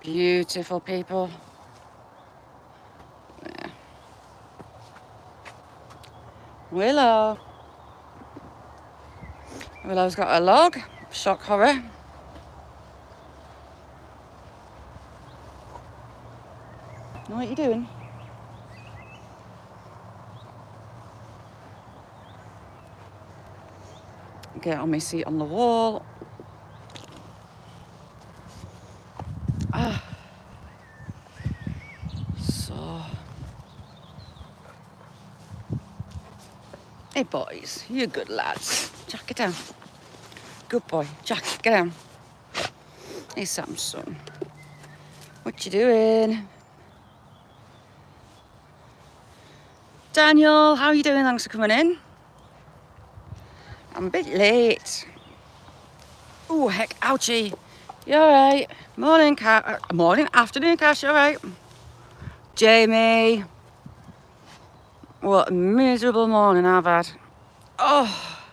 Beautiful people. Yeah. Willow. Willow's got a log. Shock horror. What are you doing? Get on my seat on the wall. So, hey boys, you good lads. Jack, get down. Good boy. Jack, get down. Hey Samson. What you doing? Daniel, how are you doing? Thanks for coming in. I'm a bit late. Oh, heck, ouchie. You alright? Morning, morning, afternoon, Cash, you alright? Jamie. What a miserable morning I've had. Oh,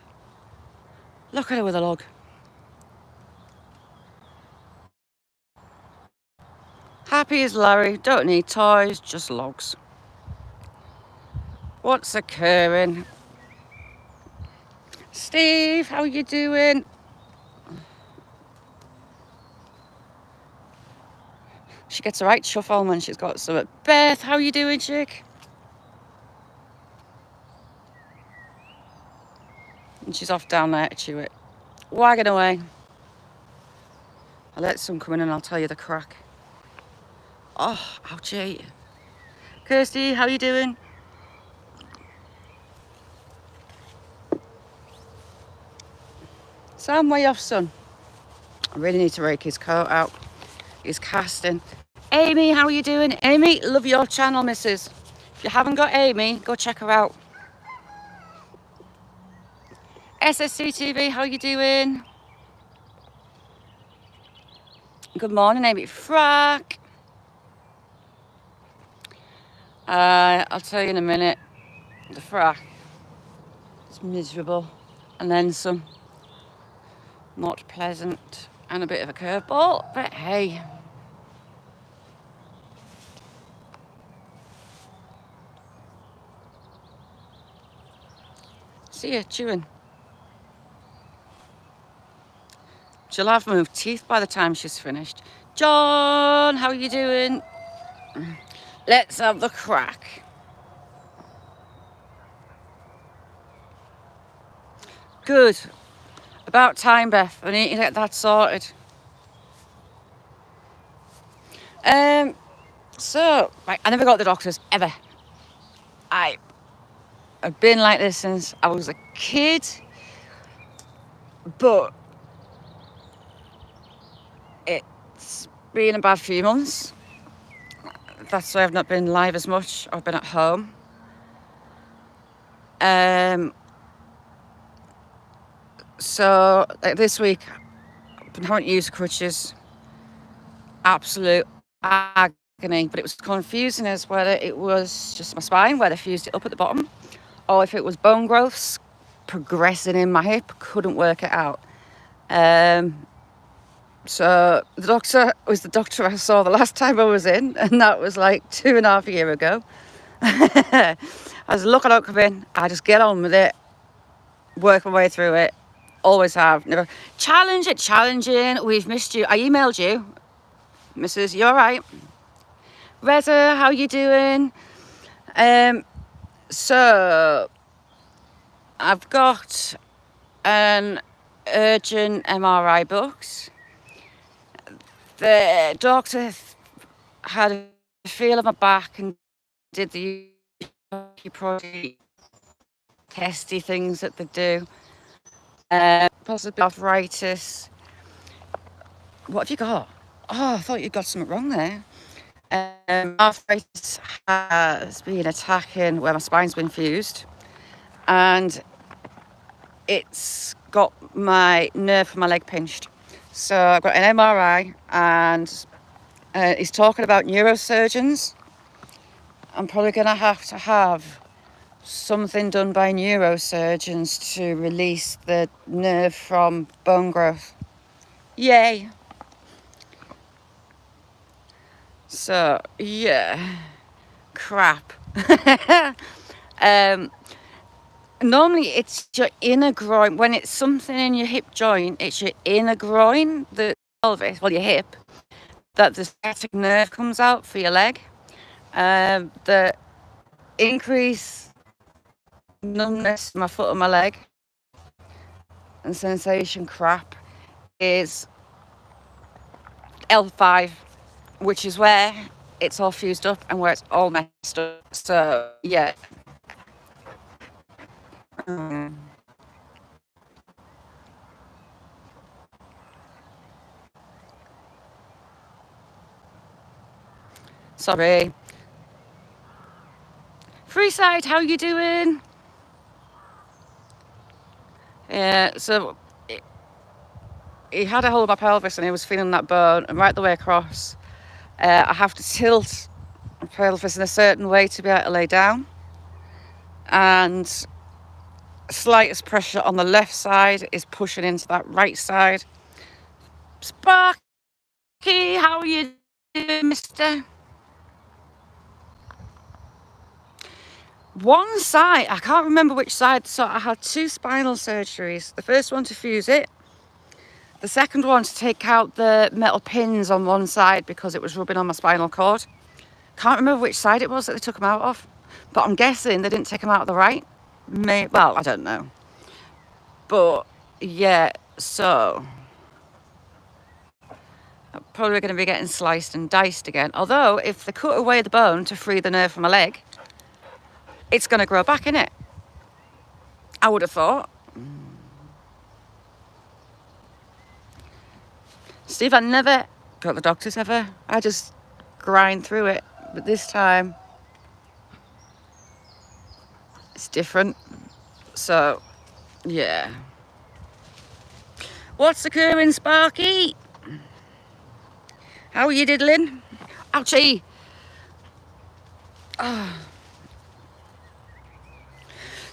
look at her with a log. Happy as Larry, don't need toys, just logs. What's occurring? Steve, how are you doing? She gets a right chuff on when she's got some. Beth, how are you doing, chick? And she's off down there to chew it. Wagging away. I'll let some come in and I'll tell you the crack. Oh, ouchie. Kirsty, how are you doing? Sam, where you off, son? I really need to rake his coat out. He's casting. Amy, how are you doing? Amy, love your channel, missus. If you haven't got Amy, go check her out. SSC TV, how are you doing? Good morning, Amy. Frack. I'll tell you in a minute. The frack. It's miserable. And then some. Not pleasant. And a bit of a curveball. But hey. See you chewing. She'll have moved teeth by the time she's finished. John, how are you doing? Let's have the crack. Good. About time, Beth. I need to get that sorted. So, right, I never got the doctors, ever. I've been like this since I was a kid. But it's been a bad few months. That's why I've not been live as much. I've been at home. So like this week, I've been having to use crutches. Absolute agony. But it was confusing as whether it was just my spine, where they fused it up at the bottom, or if it was bone growths progressing in my hip. Couldn't work it out. So the doctor was the doctor I saw the last time I was in, and that was like 2.5 years ago. I was looking out, come in, I just get on with it, work my way through it, always have, never. Challenging, we've missed you. I emailed you, Mrs. You alright? Reza, how you doing? So I've got an urgent MRI booked. The doctor had a feel of my back and did the probably testy things that they do. Possibly arthritis. What have you got? Oh, I thought you got something wrong there. Arthritis has been attacking where my spine's been fused, and it's got my nerve from my leg pinched. So I've got an MRI, and he's talking about neurosurgeons. I'm probably going to have something done by neurosurgeons to release the nerve from bone growth. Yay. So, yeah. Crap. Normally it's your inner groin. When it's something in your hip joint, it's your inner groin, the pelvis, well, your hip, that the sciatic nerve comes out for your leg. The increase numbness in my foot and my leg and sensation crap is L5, which is where it's all fused up and where it's all messed up. So, yeah. Sorry. Freeside, how you doing? Yeah, so he had a hold of my pelvis and he was feeling that bone, and right the way across, I have to tilt my pelvis in a certain way to be able to lay down, and slightest pressure on the left side is pushing into that right side. Sparky, how are you doing, mister? One side, I can't remember which side, so I had 2 spinal surgeries. The first one to fuse it, the second one to take out the metal pins on one side because it was rubbing on my spinal cord. Can't remember which side it was that they took them out of, but I'm guessing they didn't take them out of the right. Well, I don't know. But yeah, so I'm probably going to be getting sliced and diced again. Although, if they cut away the bone to free the nerve from my leg, it's going to grow back, innit? I would have thought. Steve, I never got the doctors ever. I just grind through it. But this time, it's different. So, yeah. What's occurring, Sparky? How are you diddling? Ouchie. Oh.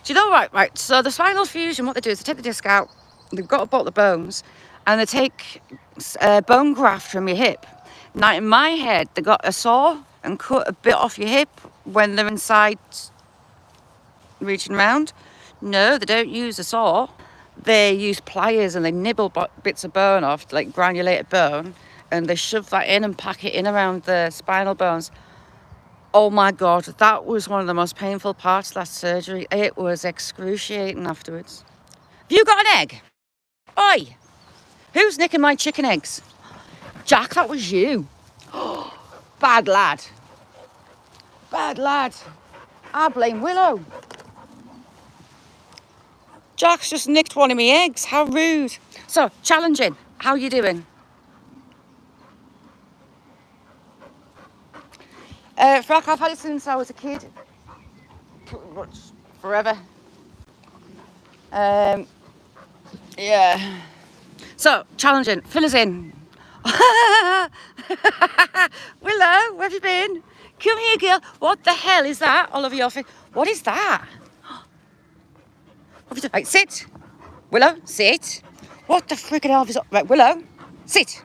Do you know what? Right, so the spinal fusion, what they do is they take the disc out, they've got to bolt the bones, and they take bone graft from your hip. Now, in my head, they got a saw and cut a bit off your hip when they're inside reaching around. No, they don't use a saw. They use pliers and they nibble bits of bone off, like granulated bone, and they shove that in and pack it in around the spinal bones. Oh my God, that was one of the most painful parts of that surgery. It was excruciating afterwards. Have you got an egg? Oi! Who's nicking my chicken eggs? Jack, that was you. Bad lad. Bad lad. I blame Willow. Jack's just nicked one of my eggs. How rude. So, challenging. How you doing? Frack, I've had it since I was a kid. Pretty much forever. Yeah. So, challenging. Fill us in. Willow, where have you been? Come here, girl. What the hell is that all over your face? What is that? What have you done? Right, sit. Willow, sit. What the frickin' hell is up? Right, Willow, sit.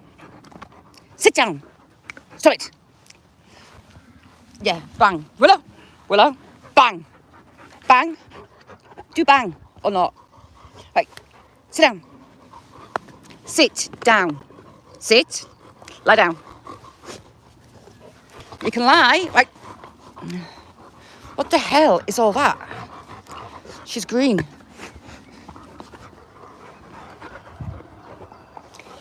Sit down. Stop it. Yeah, bang. Willow, Willow, bang. Bang. Do bang or not. Right, sit down. Sit down. Sit. Lie down. You can lie. Right. What the hell is all that? She's green.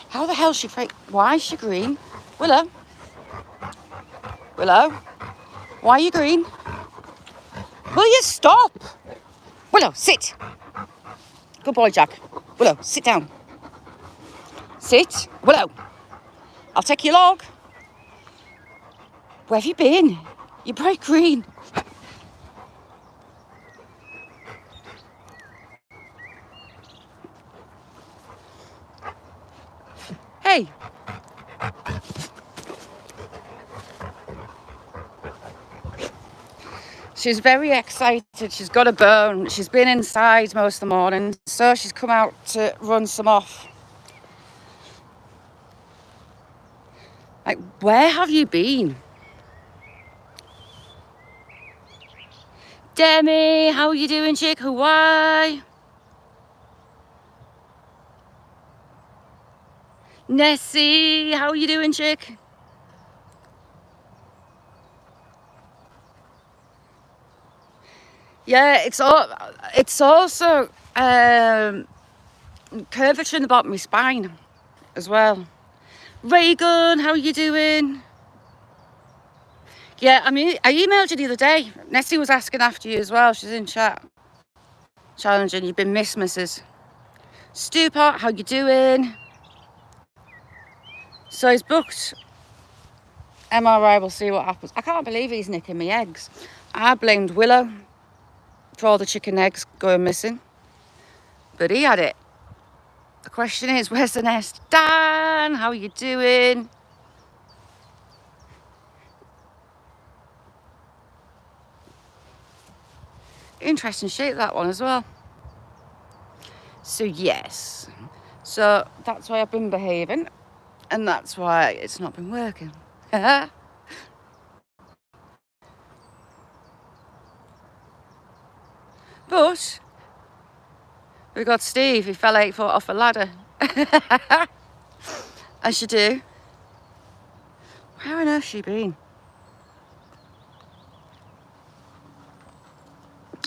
How the hell is she fake? Why is she green? Willow. Willow. Why are you green? Will you stop? Willow, sit. Good boy, Jack. Willow, sit down. Sit. Willow. I'll take your log. Where have you been? You're bright green. Hey. She's very excited. She's got a bone. She's been inside most of the morning, so she's come out to run some off. Like, where have you been? Demi, how are you doing, chick? Hawaii. Nessie, how are you doing, chick? Yeah, it's also curvature in the bottom of my spine as well. Reagan, how are you doing? Yeah, I mean, I emailed you the other day. Nessie was asking after you as well. She's in chat. Challenging, you've been missed, Mrs. Stewpot, how you doing? So he's booked MRI, we'll see what happens. I can't believe he's nicking me eggs. I blamed Willow for all the chicken eggs going missing, but he had it. The question is, where's the nest? Dan, how are you doing? Interesting shape, that one as well. So yes, so that's why I've been behaving, and that's why it's not been working. But we got Steve, he fell 8 foot off a ladder. As you do. Where on earth's she been?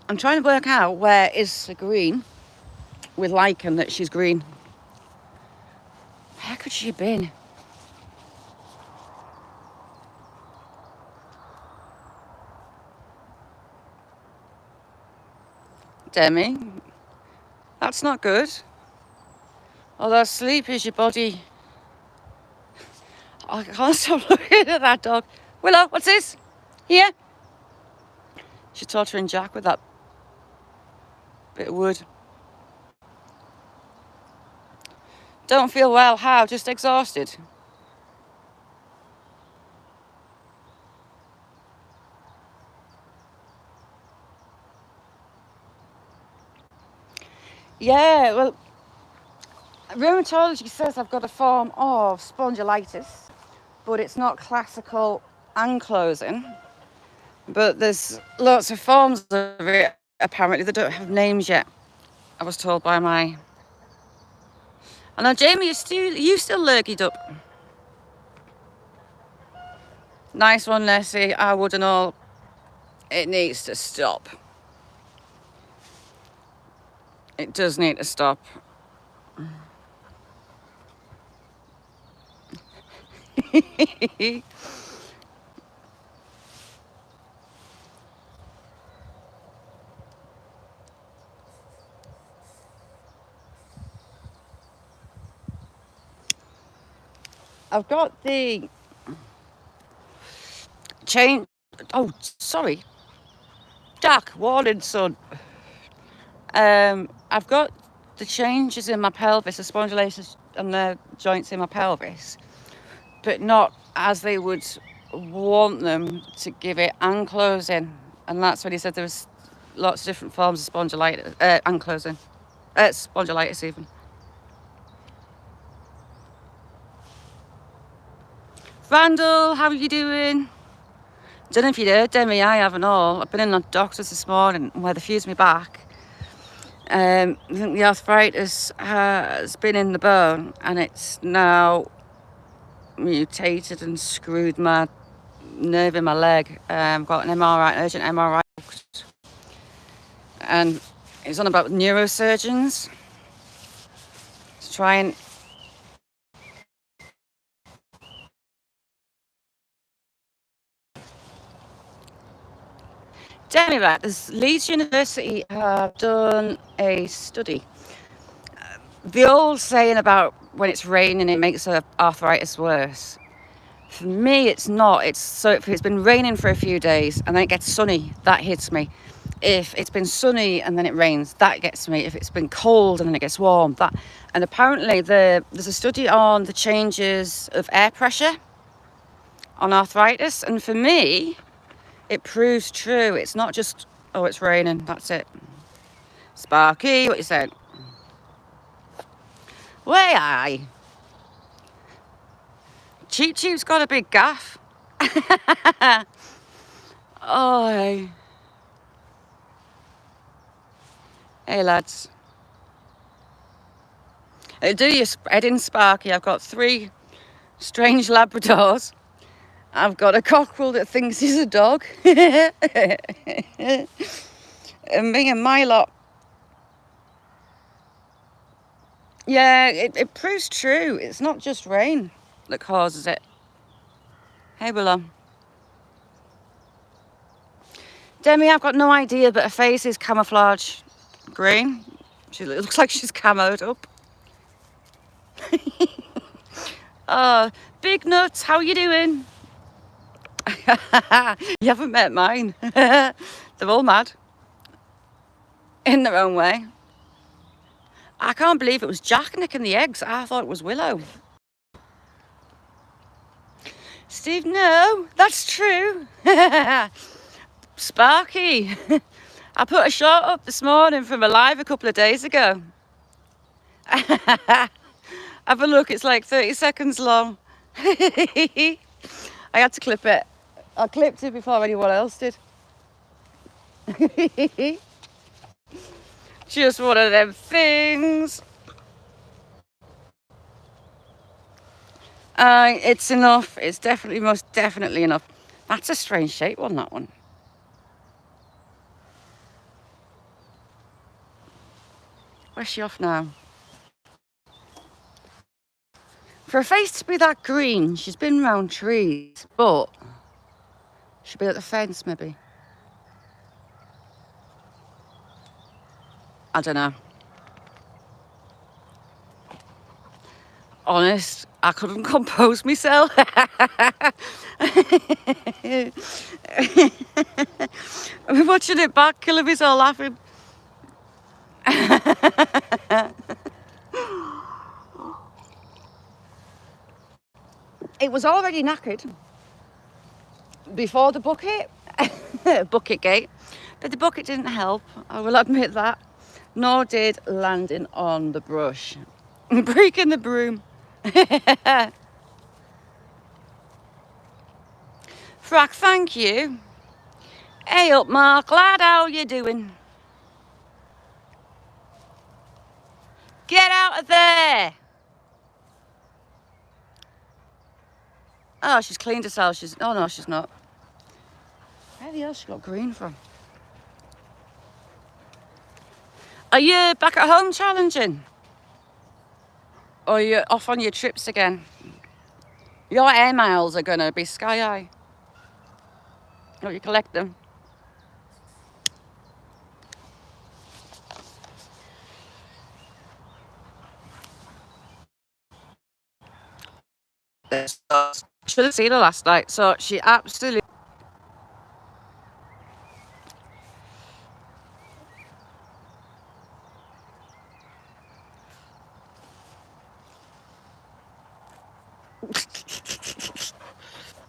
I'm trying to work out where is the green with lichen that she's green. Where could she have been? Demi, that's not good. Although sleep is your body. I can't stop looking at that dog. Willow, what's this? Here? She's torturing Jack with that bit of wood. Don't feel well, how? Just exhausted. Yeah, well, rheumatology says I've got a form of spondylitis, but it's not classical ankylosing. But there's lots of forms of it, apparently, that don't have names yet. I was told by my... I know, Jamie, you still lurgied up. Nice one, Nessie. I would and all. It needs to stop. It does need to stop. I've got the chain. Oh, sorry. Jack, warning, son. I've got the changes in my pelvis, the spondylitis and the joints in my pelvis, but not as they would want them to give it ankylosing. And that's when he said there was lots of different forms of spondylitis, ankylosing, spondylitis even. Randall, how are you doing? Don't know if you heard, Demi, I haven't all. I've been in the doctors this morning where they fused me back. I think the arthritis has been in the bone and it's now mutated and screwed my nerve in my leg. Got an MRI, an urgent MRI booked. And it's on about neurosurgeons to try and Anyway, Leeds University have done a study. The old saying about when it's raining, it makes arthritis worse. For me, it's not. So if it's been raining for a few days and then it gets sunny, that hits me. If it's been sunny and then it rains, that gets me. If it's been cold and then it gets warm, that. And apparently there's a study on the changes of air pressure on arthritis. And for me, it proves true. It's not just, oh, it's raining, that's it. Sparky, what you said? Way aye. Cheap Cheap's got a big gaff. Oh, Hey lads. Do you spread in Sparky? I've got 3 strange Labradors. I've got a cockerel that thinks he's a dog. And me and my lot. Yeah, it proves true. It's not just rain that causes it. Hey, Willow. Demi, I've got no idea, but her face is camouflage green. She looks like she's camoed up. Oh, Big Nuts, how you doing? You haven't met mine. They're all mad in their own way. I can't believe it was Jack nicking the eggs. I thought it was Willow. Steve, no, that's true. Sparky. I put a shot up this morning from a live a couple of days ago. Have a look, it's like 30 seconds long. I had to clip it. I clipped it before anyone else did. Just one of them things. It's enough. It's definitely, most definitely enough. That's a strange shape one, that one. Where's she off now? For her face to be that green, she's been round trees, but she'll be at the fence maybe. I don't know. Honest, I couldn't compose myself. I'm watching it back, Killaby's all laughing. It was already knackered before the bucket, bucket gate, but the bucket didn't help, I will admit that, nor did landing on the brush, breaking the broom. Frack, thank you. Hey up, Mark, lad, how you doing? Get out of there. Oh, she's cleaned herself. Oh no, she's not. Where the hell she got green from? Are you back at home challenging? Or are you off on your trips again? Your air miles are gonna be sky high. Oh, you collect them. Should have seen her last night, so she absolutely.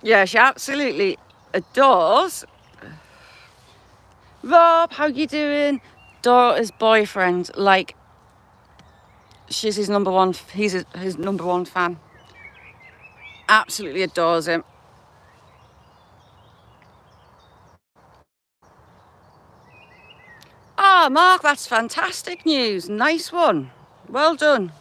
Yeah, she absolutely adores. Rob, how you doing? Daughter's boyfriend, like, she's his number one. He's his number one fan. Absolutely adores him. Ah, Mark, that's fantastic news. Nice one. Well done.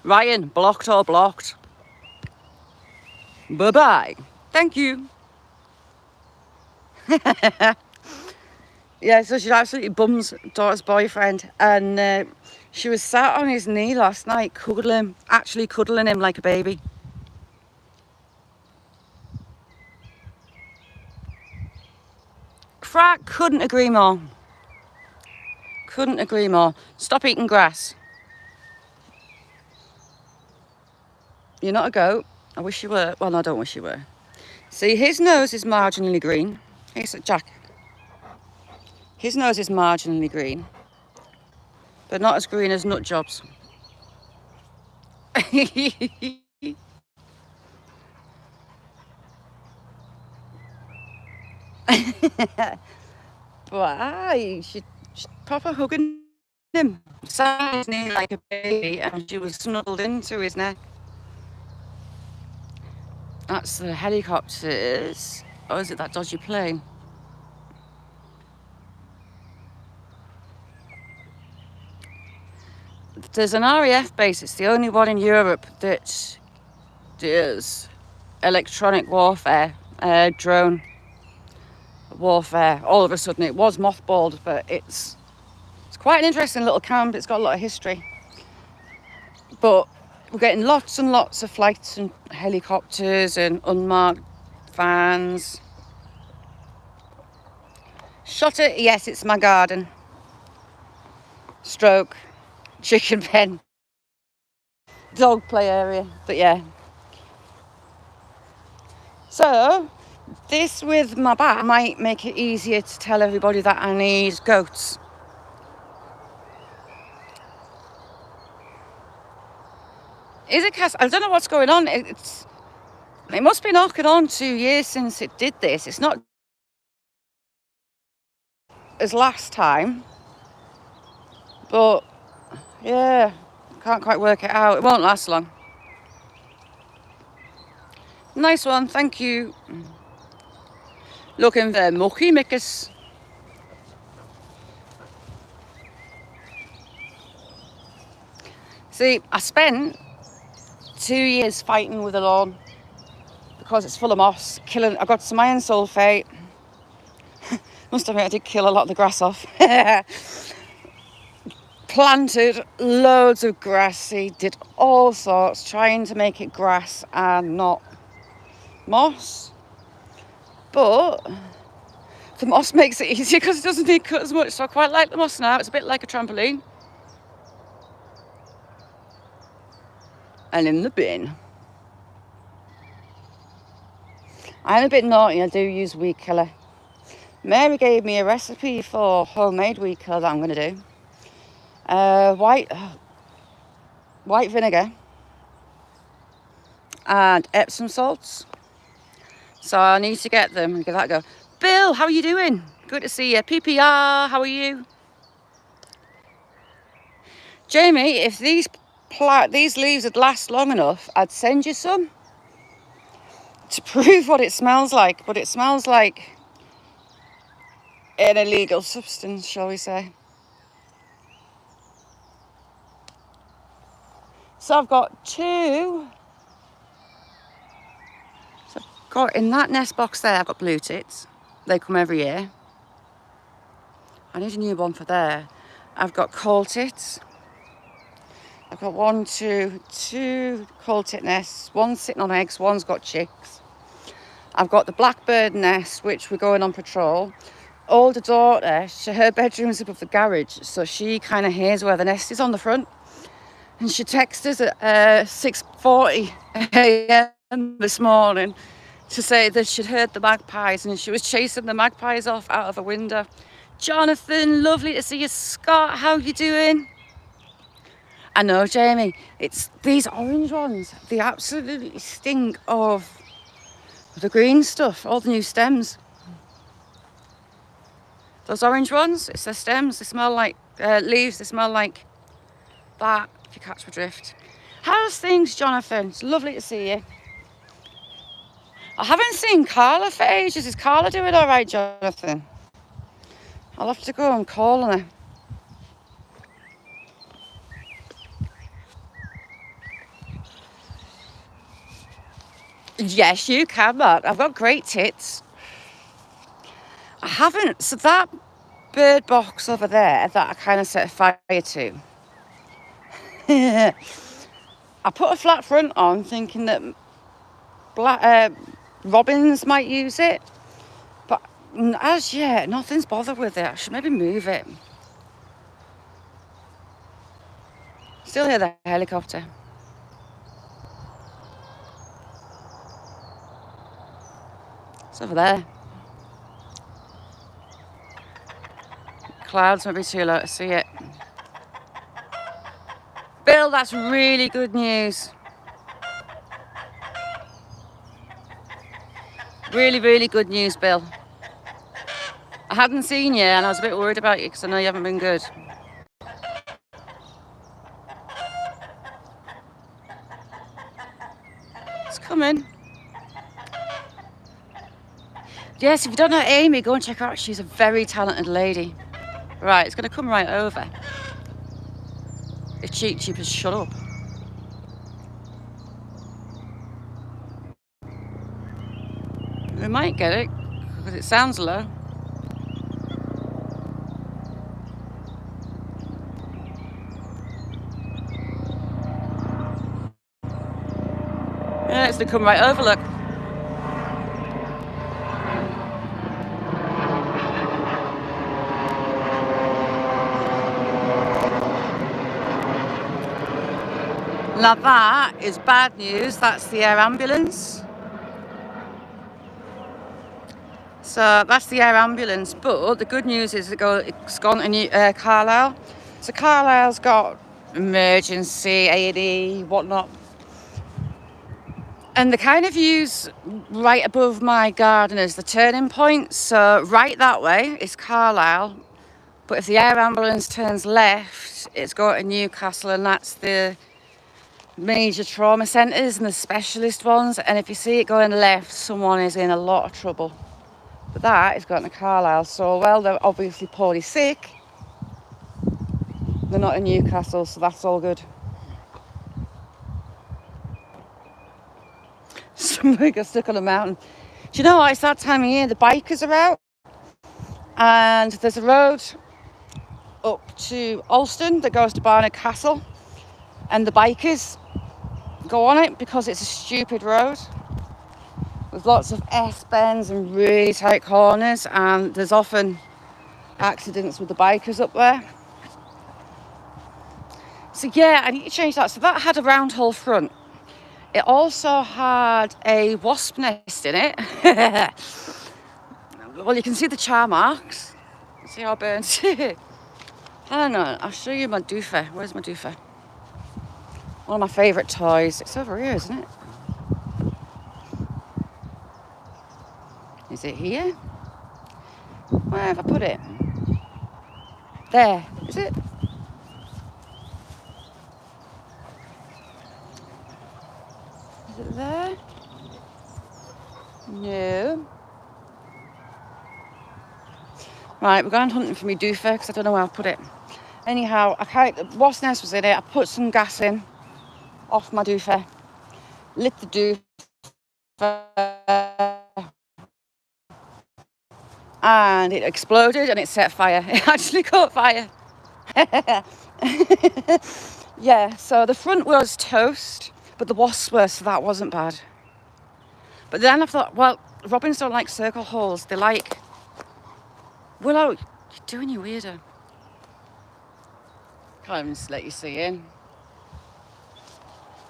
Ryan, blocked or blocked? Bye-bye. Thank you. Yeah, so she absolutely bums daughter's boyfriend, and she was sat on his knee last night, actually cuddling him like a baby. Frack, couldn't agree more. Couldn't agree more. Stop eating grass. You're not a goat. I wish you were. Well, no, I don't wish you were. See, his nose is marginally green. Hey, so Jack. His nose is marginally green, but not as green as Nutjob's. Why? She's proper hugging him. Sounds nearly like a baby, and she was snuggled into his neck. That's the helicopters. Or is it that dodgy plane? There's an RAF base. It's the only one in Europe that does electronic warfare, drone warfare. All of a sudden, it was mothballed, but it's quite an interesting little camp. It's got a lot of history. But we're getting lots and lots of flights and helicopters and unmarked vans. Shot it? Yes, it's my garden. Stroke. Chicken pen. Dog play area. But yeah. So, this with my bat might make it easier to tell everybody that I need goats. Is it cast? I don't know what's going on. It must be knocking on 2 years since it did this. It's not as last time. But, yeah, can't quite work it out. It won't last long. Nice one, thank you. Looking for mucky mickers. See, I spent 2 years fighting with the lawn because it's full of moss. I got some iron sulfate. Must admit I did kill a lot of the grass off. Planted loads of grass seed, did all sorts, trying to make it grass and not moss. But the moss makes it easier because it doesn't need cut as much, so I quite like the moss now. It's a bit like a trampoline. And in the bin. I'm a bit naughty, I do use weed killer. Mary gave me a recipe for homemade weed killer that I'm going to do. White vinegar and Epsom salts. So I need to get them and give that a go. Bill, how are you doing? Good to see you. PPR, how are you? Jamie, if these leaves would last long enough, I'd send you some to prove what it smells like. But it smells like an illegal substance, shall we say. So I've got two. So I've got in that nest box there, I've got blue tits. They come every year. I need a new one for there. I've got coal tits. I've got two coal tit nests. One's sitting on eggs, one's got chicks. I've got the blackbird nest, which we're going on patrol. Older daughter, her bedroom's above the garage, so she kind of hears where the nest is on the front. And she texted us at 6:40 a.m. this morning to say that she'd heard the magpies and she was chasing the magpies off out of a window. Jonathan, lovely to see you. Scott, how you doing? I know, Jamie, it's these orange ones. They absolutely stink of the green stuff, all the new stems. Those orange ones, it's their stems. They smell like leaves. They smell like that, if you catch my drift. How's things, Jonathan? It's lovely to see you. I haven't seen Carla for ages. Is Carla doing all right, Jonathan? I'll have to go and call on her. Yes, you can, Mark. I've got great tits. I haven't. So that bird box over there that I kind of set fire to. I put a flat front on thinking that robins might use it. But as yet, nothing's bothered with it. I should maybe move it. Still hear the helicopter. It's over there. Clouds might be too low to see it. Bill, that's really good news. Really, really good news, Bill. I hadn't seen you and I was a bit worried about you because I know you haven't been good. It's coming. Yes, if you don't know Amy, go and check her out. She's a very talented lady. Right, it's going to come right over. If Cheap Cheap has shut up. We might get it because it sounds low. Yeah, it's going to come right over, look. Now that is bad news. That's the air ambulance. So that's the air ambulance. But the good news is it's gone to New Carlisle. So Carlisle's got emergency, A&E, whatnot. And the kind of view's right above my garden is the turning point. So right that way is Carlisle. But if the air ambulance turns left, it's going to Newcastle, and that's the major trauma centres and the specialist ones. And if you see it going left, someone is in a lot of trouble. But that is going to Carlisle. So, well, they're obviously poorly sick. They're not in Newcastle, so that's all good. Somebody got stuck on a mountain. Do you know what? It's that time of year. The bikers are out. And there's a road up to Alston that goes to Barnard Castle. And the bikers go on it because it's a stupid road. There's lots of S-bends and really tight corners, and there's often accidents with the bikers up there. So yeah, I need to change that. So that had a round hole front. It also had a wasp nest in it. Well, you can see the char marks. See how burnt. Hang on, I'll show you my doofer. Where's my doofer? One of my favourite toys. It's over here, isn't it? Is it here? Where have I put it? There. Is it? Is it there? No. Right, we're going hunting for me doofer because I don't know where I've put it. Anyhow, the wasp nest was in it. I put some gas in off my doofer. Lit the doofer. And it exploded and it set fire. It actually caught fire. Yeah, so the front was toast, but the wasps were, so that wasn't bad. But then I thought, well, robins don't like circle holes. They like... Willow, you're doing you weirder. Can't even just let you see in.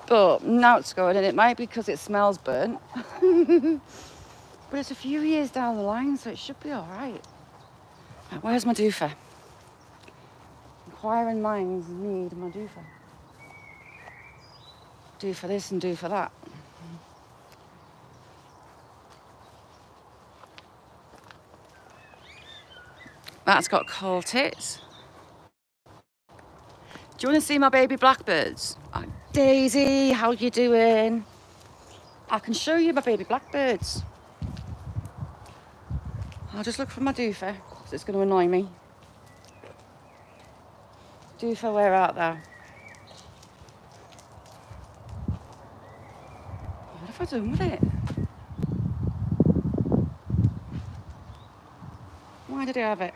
But now it's going, and it might be because it smells burnt. But it's a few years down the line, so it should be all right. Right, where's my doofer? Inquiring minds need my doofer. Do for this and do for that. That's got cold tits. Do you want to see my baby blackbirds? Oh, Daisy, how you doing? I can show you my baby blackbirds. I'll just look for my doofer, because it's going to annoy me. Doofer, where art thou? What have I done with it? Why did I have it?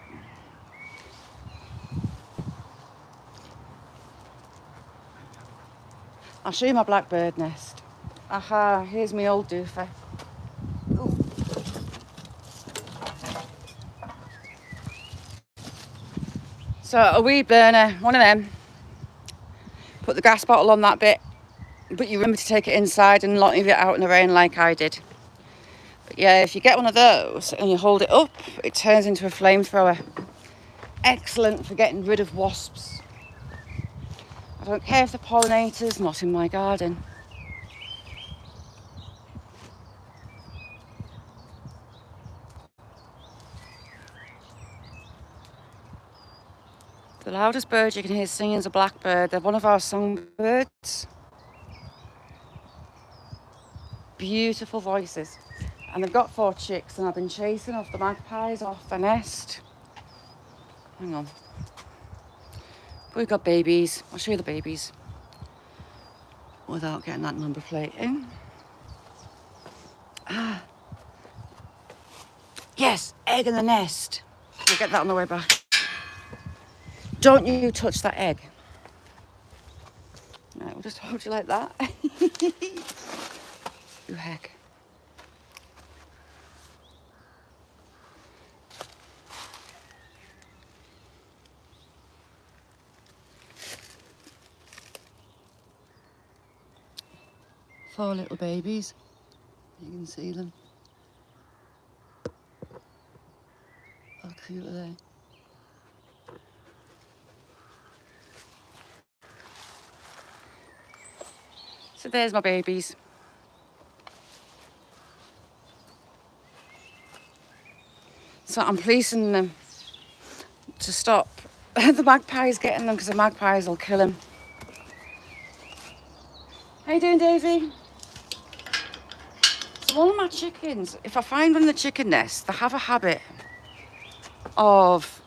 I'll show you my blackbird nest. Aha, here's my old doofer. Ooh. So a weed burner, one of them. Put the gas bottle on that bit, but you remember to take it inside and not leave it out in the rain like I did. But yeah, if you get one of those and you hold it up, it turns into a flamethrower. Excellent for getting rid of wasps. I don't care if they're pollinators, not in my garden. The loudest bird you can hear singing is a blackbird. They're one of our songbirds. Beautiful voices. And they've got 4 chicks, and I've been chasing off the magpies off the nest. Hang on. We've got babies. I'll show you the babies without getting that number plate in. Ah. Yes, egg in the nest. We'll get that on the way back. Don't you touch that egg. Right, we'll just hold you like that. You heck. Four little babies. You can see them. How cute are they? So there's my babies. So I'm policing them to stop the magpies getting them, because the magpies will kill them. How you doing, Davey? So one of my chickens, if I find one in the chicken nest, they have a habit of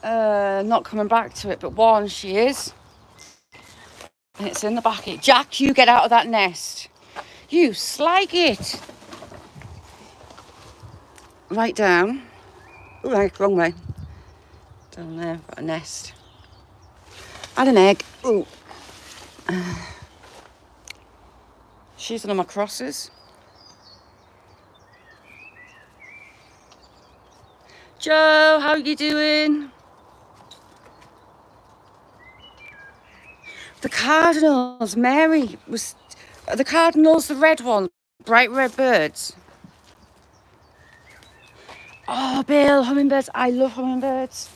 not coming back to it. But one, she is. And it's in the bucket. Jack, you get out of that nest. You slag it. Right down. Oh, right, wrong way. Down there, got a nest. Had an egg. Oh. She's one of my crosses. Joe, how you doing? The cardinals, Mary was. The cardinals, the red ones, bright red birds. Oh, Bill, hummingbirds. I love hummingbirds.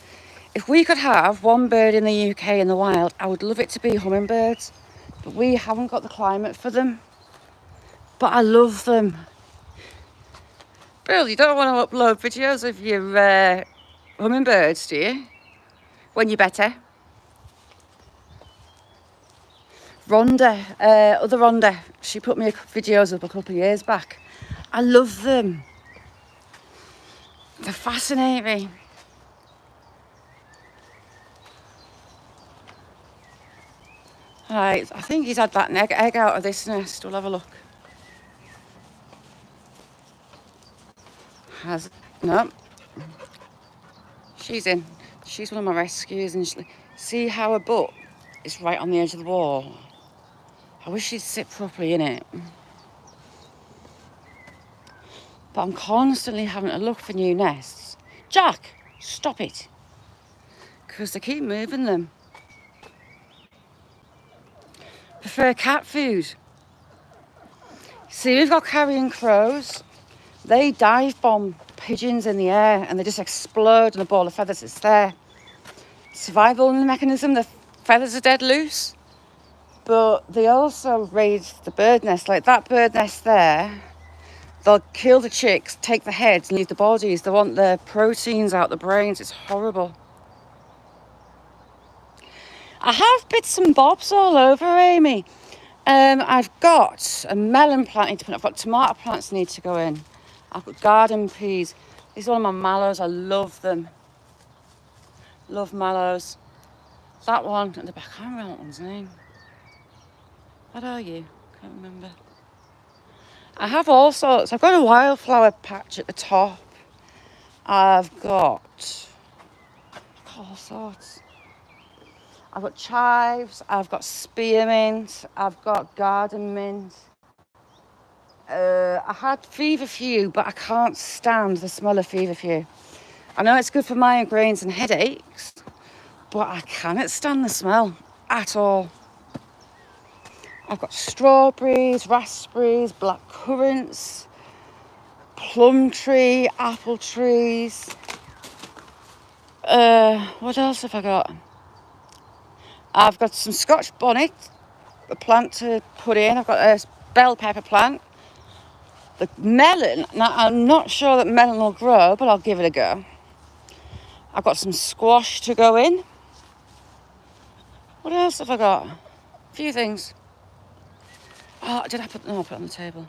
If we could have one bird in the UK in the wild, I would love it to be hummingbirds. But we haven't got the climate for them. But I love them. Bill, you don't want to upload videos of your hummingbirds, do you? When you're better. Rhonda, other Rhonda, she put me videos up a couple of years back. I love them. They fascinate me. Right, I think he's had that egg out of this nest. We'll have a look. No. She's in. She's one of my rescues, and see how her butt is right on the edge of the wall. I wish she'd sit properly in it. But I'm constantly having to look for new nests. Jack, stop it. Because they keep moving them. Prefer cat food. See, we've got carrion crows. They dive bomb pigeons in the air and they just explode in a ball of feathers that's there. Survival mechanism, the feathers are dead loose. But they also raid the bird nest, like that bird nest there. They'll kill the chicks, take the heads, and leave the bodies. They want the proteins out the brains. It's horrible. I have bits and bobs all over, Amy. I've got a melon plant need to put in. I've got tomato plants need to go in. I've got garden peas. These are all my mallows. I love them. Love mallows. That one at the back. I can't remember that one's name. What are you? Can't remember. I have all sorts. I've got a wildflower patch at the top. I've got all sorts. I've got chives. I've got spearmint. I've got garden mint. I had feverfew, but I can't stand the smell of feverfew. I know it's good for migraines and headaches, but I cannot stand the smell at all. I've got strawberries, raspberries, black currants, plum tree, apple trees. What else have I got? I've got some Scotch bonnet, a plant to put in. I've got a bell pepper plant. The melon, now I'm not sure that melon will grow, but I'll give it a go. I've got some squash to go in. What else have I got? A few things. Oh, did I put... No, I put it on the table.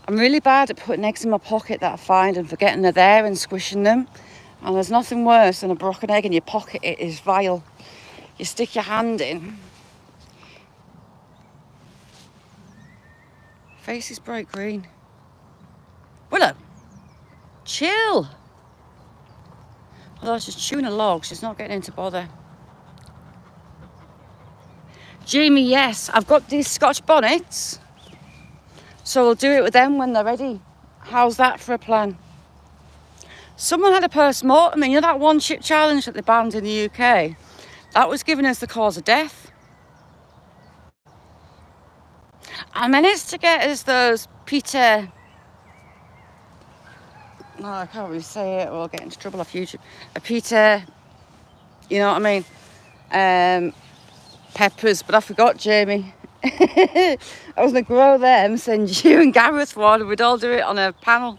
I'm really bad at putting eggs in my pocket that I find and forgetting they're there and squishing them. And there's nothing worse than a broken egg in your pocket. It is vile. You stick your hand in. Face is bright green. Willow, chill. Although she's chewing a log, she's not getting into bother. Jamie, yes, I've got these Scotch bonnets. So we'll do it with them when they're ready. How's that for a plan? Someone had a post-mortem, and you know that one chip challenge that they banned in the UK? That was giving us the cause of death. I managed to get us those Peter... No, I can't really say it, or I'll get into trouble off YouTube. A Peter... You know what I mean? Peppers, but I forgot, Jamie. I was going to grow them, send you and Gareth one, and we'd all do it on a panel.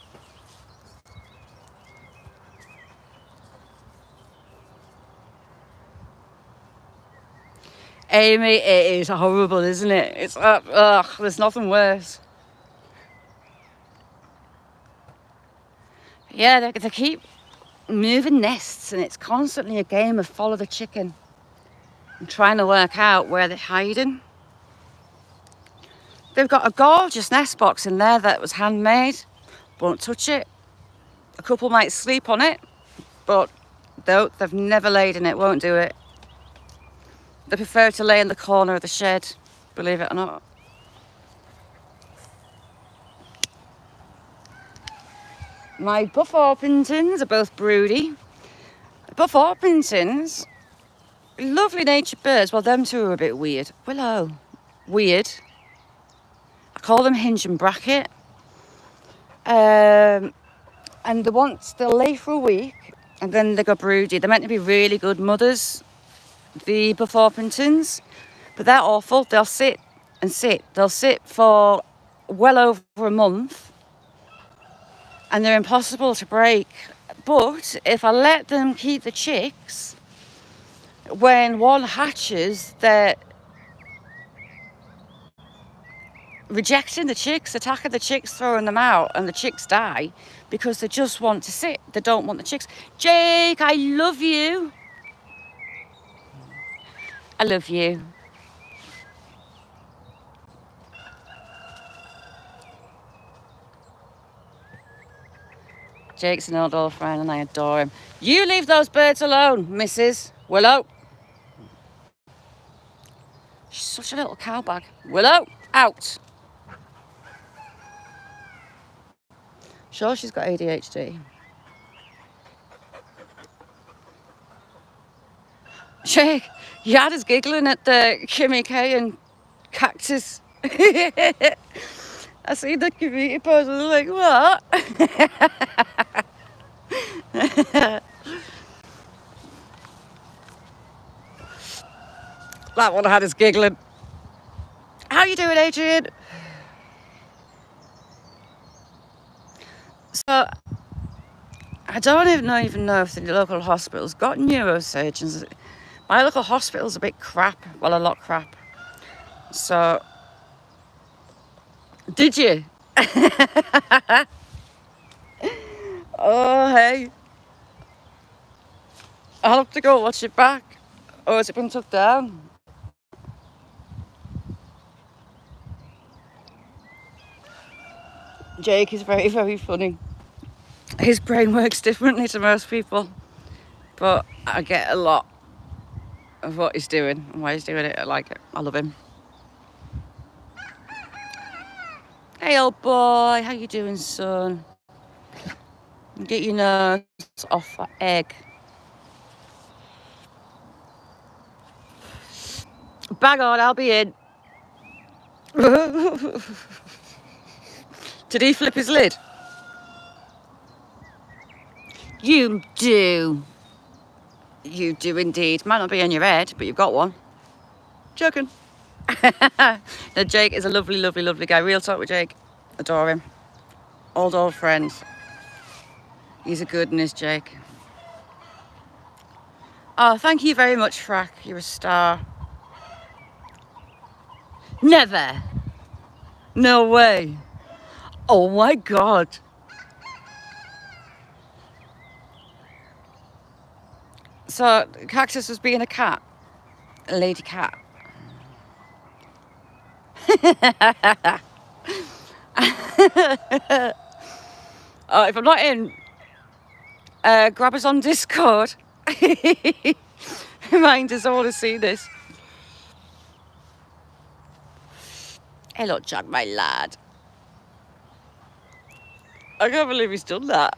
Amy, it is horrible, isn't it? It's, there's nothing worse. Yeah, they keep moving nests, and it's constantly a game of follow the chicken and trying to work out where they're hiding. They've got a gorgeous nest box in there that was handmade. Won't touch it. A couple might sleep on it, but they've never laid in it, won't do it. They prefer to lay in the corner of the shed, believe it or not. My Buff Orpingtons are both broody. Buff Orpingtons, lovely natured birds. Well, them two are a bit weird. Willow, weird. I call them hinge and bracket. And they'll lay for a week and then they go broody. They're meant to be really good mothers, the Buff Orpingtons, but they're awful. They'll sit and sit. They'll sit for well over a month and they're impossible to break. But if I let them keep the chicks, when one hatches, they're rejecting the chicks, attacking the chicks, throwing them out, and the chicks die because they just want to sit. They don't want the chicks. Jake, I love you. I love you. Jake's an old friend and I adore him. You leave those birds alone, Mrs. Willow. She's such a little cow bag. Willow, out. Sure, she's got ADHD. Jake, you had us giggling at the Kimmy K and cactus. I see the community post and I was like, what? That one had us giggling. How you doing, Adrian? So, I don't even know if the local hospital's got neurosurgeons. My local hospital's a bit crap. Well, a lot crap. So, did you? Oh, hey. I'll have to go watch it back. Or has it been took down? Jake is very, very funny. His brain works differently to most people. But I get a lot of what he's doing and why he's doing it. I like it. I love him. Hey, old boy. How you doing, son? Get your nose off that egg. Bag on, I'll be in. Did he flip his lid? You do. You do indeed. Might not be on your head, but you've got one. Joking. No, Jake is a lovely, lovely, lovely guy. Real talk with Jake. Adore him. Old friend. He's a goodness, Jake. Oh, thank you very much, Frack. You're a star. Never. No way. Oh my God. So, Cactus was being a cat. A lady cat. Oh, if I'm not in, grab us on Discord. Remind us all to see this. Hello, Jack, my lad. I can't believe he's done that.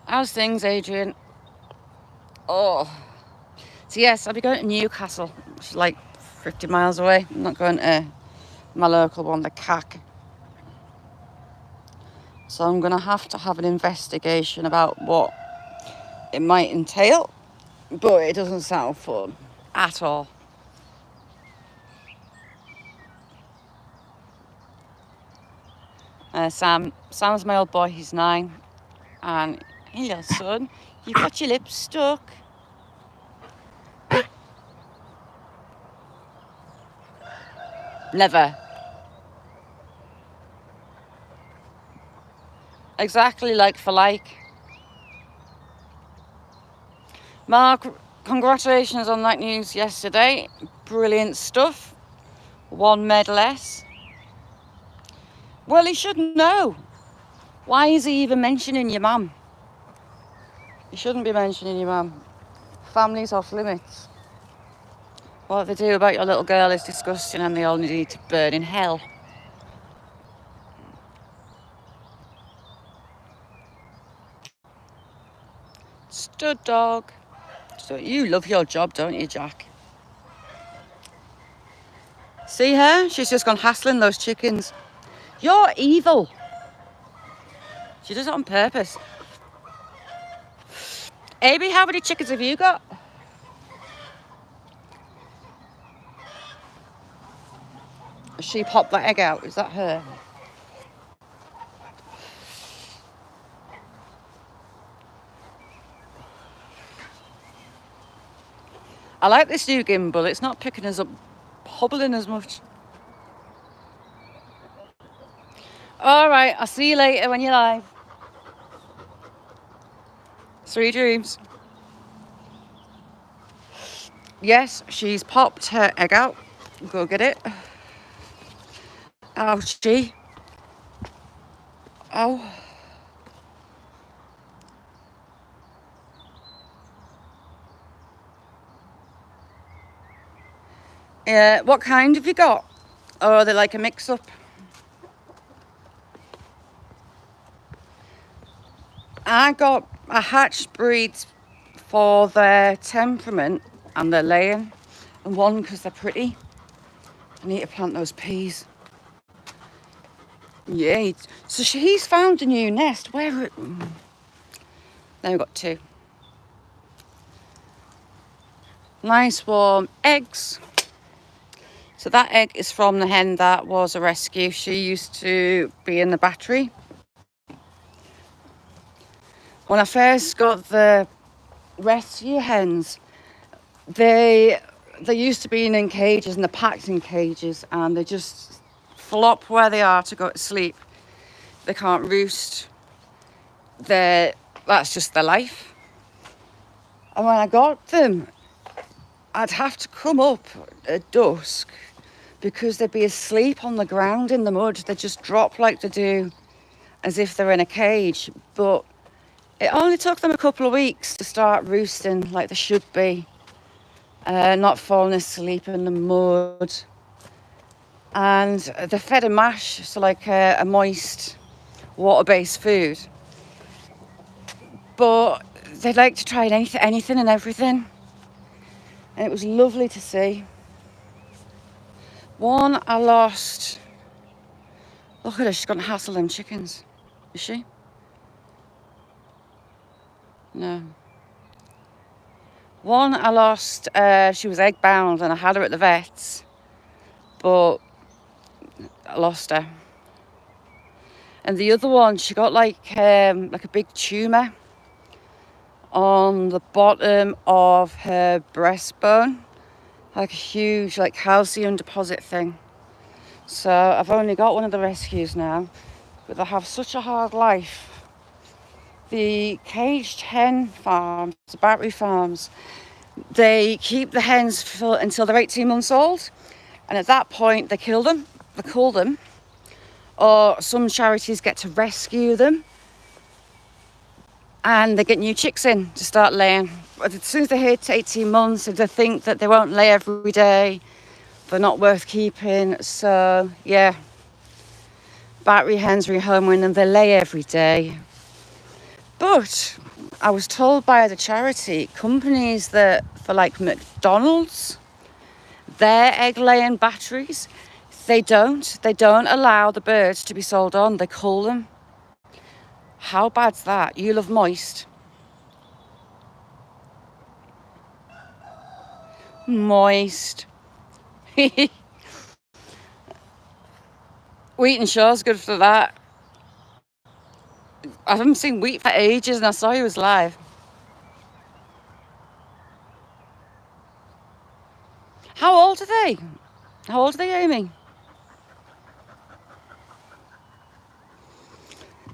How's things, Adrian? Oh. So yes, I'll be going to Newcastle, which is like 50 miles away. I'm not going to my local one, the CAC. So I'm going to have an investigation about what it might entail. But it doesn't sound fun at all. Sam's my old boy, he's 9. And, hello son, you've got your lips stuck. Never. Exactly like for like. Mark, congratulations on that news yesterday. Brilliant stuff. 1 medalist. Well, he should know. Why is he even mentioning your mum? You shouldn't be mentioning your mum. Family's off limits. What they do about your little girl is disgusting and they all need to burn in hell. Stud dog. So you love your job, don't you, Jack? See her? She's just gone hassling those chickens. You're evil. She does it on purpose. Abby, how many chickens have you got? She popped that egg out. Is that her? I like this new gimbal. It's not picking us up, hobbling as much. All right, I'll see you later when you're live. Sweet dreams. Yes, she's popped her egg out. Go get it. Ouchie. Oh. Yeah, what kind have you got? Or are they like a mix-up? I got a hatched breeds for their temperament and their laying, and one because they're pretty. I need to plant those peas. Yeah, so he's found a new nest. Where? Then we've got 2. Nice warm eggs. So that egg is from the hen that was a rescue. She used to be in the battery. When I first got the rescue hens, they used to be in cages and they're packed in cages and they just flop where they are to go to sleep. They can't roost. That's just their life. And when I got them, I'd have to come up at dusk because they'd be asleep on the ground in the mud. They'd just drop like they do as if they're in a cage. But it only took them a couple of weeks to start roosting like they should be. Not falling asleep in the mud. And they're fed a mash, so like a moist, water-based food. But they like to try anything and everything. And it was lovely to see. One I lost. Look at her, she's going to hassle them chickens. Is she? No. One I lost, she was egg bound and I had her at the vet's. But I lost her. And the other one, she got like a big tumour on the bottom of her breastbone, like a huge like calcium deposit thing. So I've only got one of the rescues now, but they have such a hard life. The caged hen farms, the battery farms, they keep the hens until they're 18 months old, and at that point they kill them, they cull them, or some charities get to rescue them and they get new chicks in to start laying. But as soon as they hit 18 months, they think that they won't lay every day, they're not worth keeping. So yeah, battery hens rehoming and they lay every day. But I was told by the charity companies that for like McDonald's, their egg laying batteries, they don't allow the birds to be sold on, they cull them. How bad's that? You love moist. Moist. Wheat and Shaw's good for that. I haven't seen Wheat for ages and I saw he was live. How old are they? How old are they, Amy?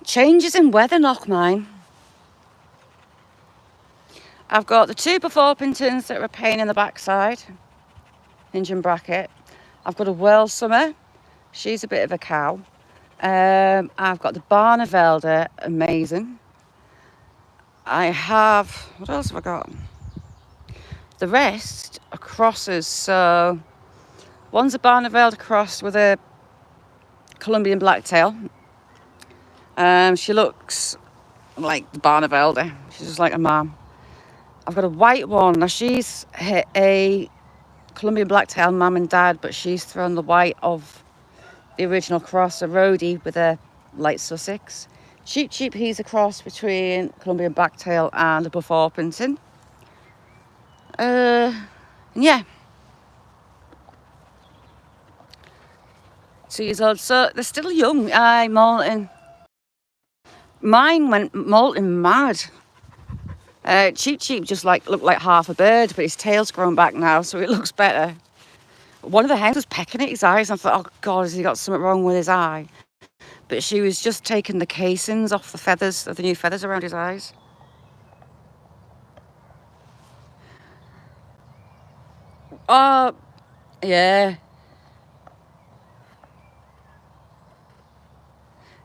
Changes in weather knock mine. I've got the two Buff Orpingtons that are a pain in the backside, hinge and bracket. I've got a World Summer, she's a bit of a cow. I've got the Barnevelder, amazing. I have, what else have I got? The rest are crosses. So one's a Barnevelder cross with a Colombian blacktail. She looks like the Barnevelder. She's just like a mom. I've got a white one. Now she's a Colombian blacktail mum and dad, but she's thrown the white of the original cross, a Rhodie with a light Sussex. Cheap Cheap, he's a cross between Colombian blacktail and a Buff Orpington. Yeah. 2 years old, so they're still young. Aye, molting. Mine went molting mad. Cheap Cheap just looked like half a bird, but his tail's grown back now, so it looks better. One of the hens was pecking at his eyes, and I thought, oh God, has he got something wrong with his eye? But she was just taking the casings off the feathers, of the new feathers around his eyes. Oh, yeah.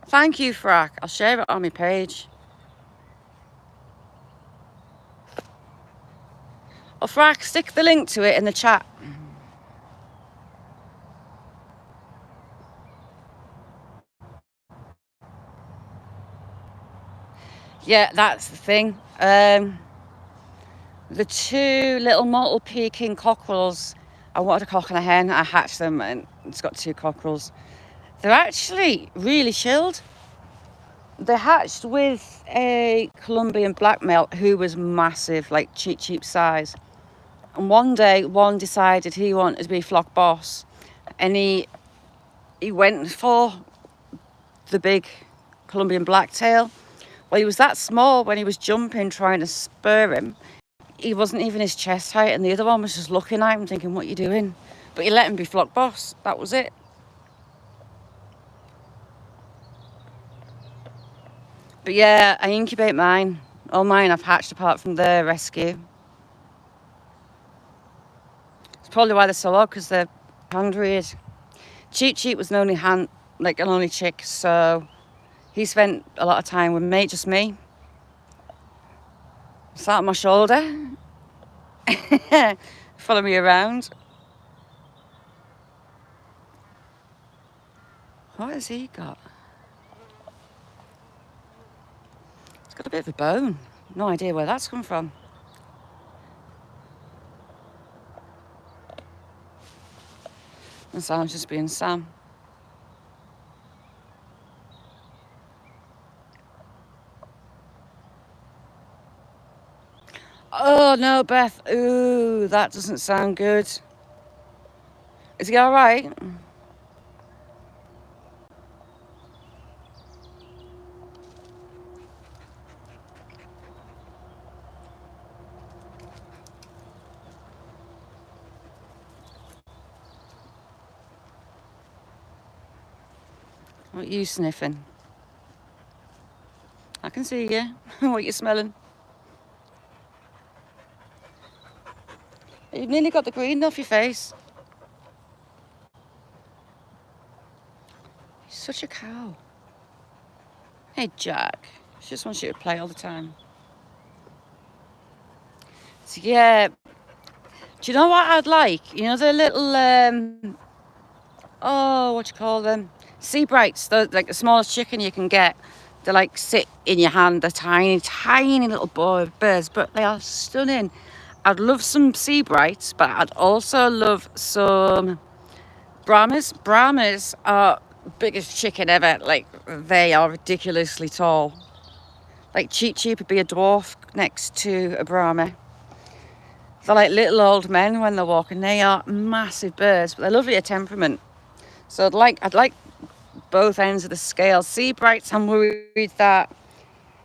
Thank you, Frack. I'll share it on my page. Oh, Frack, stick the link to it in the chat. Yeah, that's the thing. The two little mottled Peking cockerels, I wanted a cock and a hen. I hatched them and it's got two cockerels. They're actually really chilled. They hatched with a Colombian black male who was massive, like Cheap Cheap size. And one day, one decided he wanted to be flock boss, and he went for the big Colombian blacktail. Well, he was that small when he was jumping, trying to spur him. He wasn't even his chest height, and the other one was just looking at him, thinking, "What are you doing?" But he let him be flock boss. That was it. But yeah, I incubate mine. All mine I've hatched apart from the rescue. It's probably why they're so odd, because they're hand-reared. Cheap Cheap was an only chick, so he spent a lot of time with me, just me. Sat on my shoulder. Follow me around. What has he got? He's got a bit of a bone. No idea where that's come from. And Sam's just being Sam. Oh no, Beth. Ooh, that doesn't sound good. Is he all right? What are you sniffing? I can see you. What you smelling? You've nearly got the green off your face. You're such a cow. Hey, Jack. She just wants you to play all the time. So, yeah. Do you know what I'd like? You know the little, what do you call them? Sea brights. They're like the smallest chicken you can get. They like sit in your hand. They're tiny, tiny little birds, but they are stunning. I'd love some sea brights, but I'd also love some Brahmas. Brahmas are biggest chicken ever. Like, they are ridiculously tall. Like, Cheep Cheep would be a dwarf next to a Brahma. They're like little old men when they're walking. They are massive birds, but they're lovely at temperament. So I'd like both ends of the scale. Sea brights, I'm worried that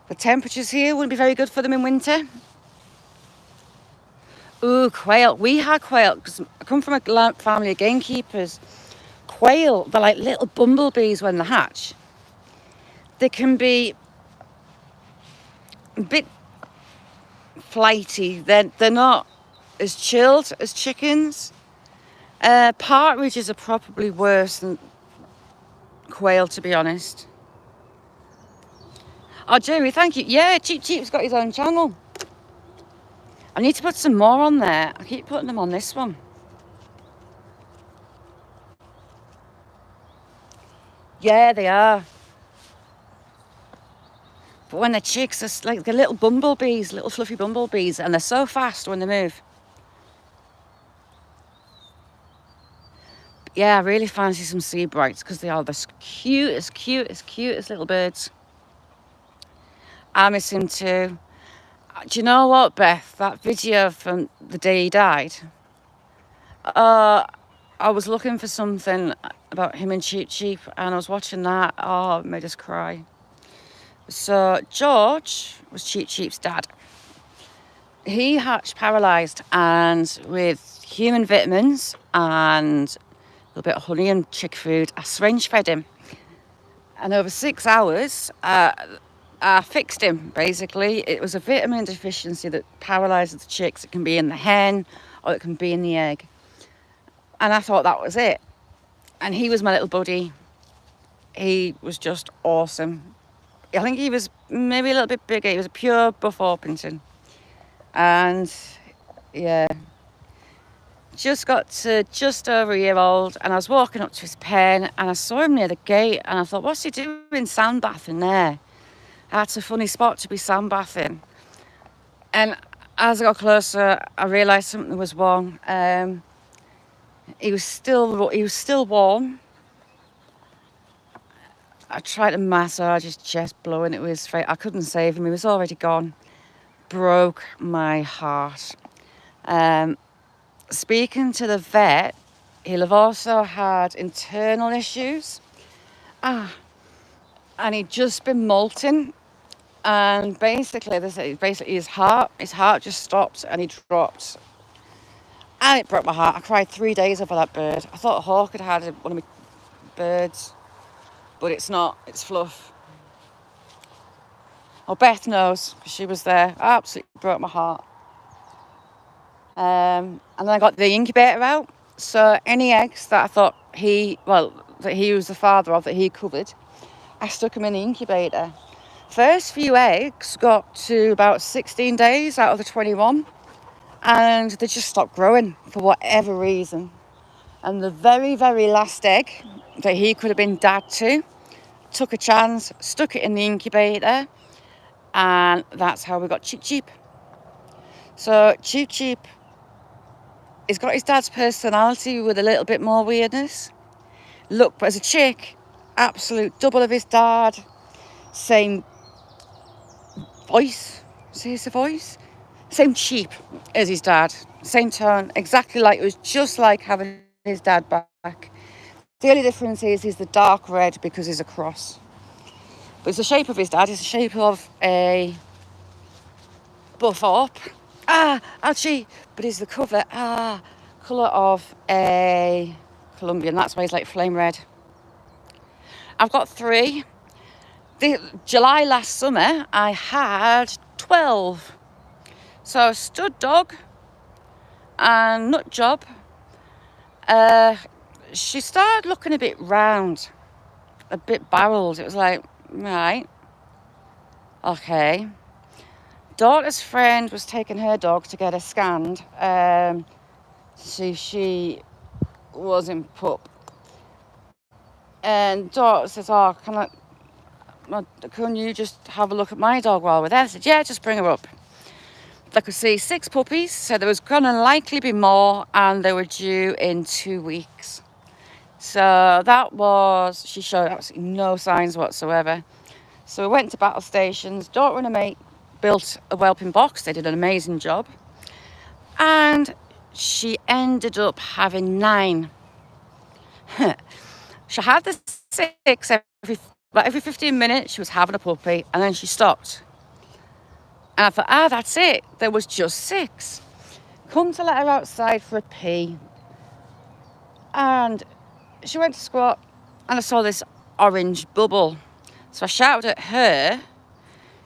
the temperatures here wouldn't be very good for them in winter. Ooh, quail. We had quail because I come from a family of gamekeepers. Quail, they're like little bumblebees when they hatch. They can be a bit flighty. They're not as chilled as chickens. Partridges are probably worse than quail, to be honest. Oh, Jerry, thank you. Yeah, Cheep Cheep's got his own channel. I need to put some more on there. I keep putting them on this one. Yeah, they are. But when they're chicks, they're like the little bumblebees, little fluffy bumblebees, and they're so fast when they move. Yeah, I really fancy some sea brights because they are the cutest little birds. I miss him too. Do you know what, Beth? That video from the day he died. I was looking for something about him and Cheep Cheep, and I was watching that. Oh, it made us cry. So George was Cheep Cheep's dad. He hatched paralysed, and with human vitamins and a little bit of honey and chick food, I syringe fed him. And over 6 hours, I fixed him, basically. It was a vitamin deficiency that paralyses the chicks. It can be in the hen or it can be in the egg. And I thought that was it. And he was my little buddy. He was just awesome. I think he was maybe a little bit bigger. He was a pure Buff Orpington. And yeah, just got to just over a year old, and I was walking up to his pen and I saw him near the gate, and I thought, what's he doing sandbathing there? That's a funny spot to be sandbathing. And as I got closer, I realised something was wrong. He was still warm. I tried to massage his chest, blowing it with his face. I couldn't save him. He was already gone. Broke my heart. Speaking to the vet, he'll have also had internal issues. And he'd just been molting. And basically his heart just stopped and he dropped. And it broke my heart. I cried 3 days over that bird. I thought a hawk had had one of my birds, but it's not. It's fluff. Oh, Beth knows because she was there. Absolutely broke my heart. And then I got the incubator out. So any eggs that I thought that he was the father of, that he covered, I stuck him in the incubator. First few eggs got to about 16 days out of the 21, and they just stopped growing for whatever reason. And the very, very last egg that he could have been dad to, took a chance, stuck it in the incubator, and that's how we got Cheep Cheep. So Cheep Cheep, he's got his dad's personality with a little bit more weirdness. Look, but as a chick, absolute double of his dad. Same voice. Is the voice? Same cheep as his dad. Same tone. Exactly like it was just like having his dad back. The only difference is he's the dark red because he's a cross. But it's the shape of his dad. It's the shape of a Buff Orp. Actually, but he's the colour of a Colombian. That's why he's like flame red. I've got 3. July last summer, I had 12. So stud dog and nut job. She started looking a bit round, a bit barreled. It was like, right, okay. Daughter's friend was taking her dog to get her scanned. She was in pup. And daughter says, oh, can you just have a look at my dog while we're there? I said, yeah, just bring her up. I could see 6 puppies, so there was gonna likely be more, and they were due in 2 weeks. So she showed absolutely no signs whatsoever. So we went to battle stations. Daughter and a mate built a whelping box. They did an amazing job. And she ended up having 9. She had the 6 every 15 minutes. She was having a puppy, and then she stopped. And I thought, that's it. There was just 6. Come to let her outside for a pee. And she went to squat, and I saw this orange bubble. So I shouted at her.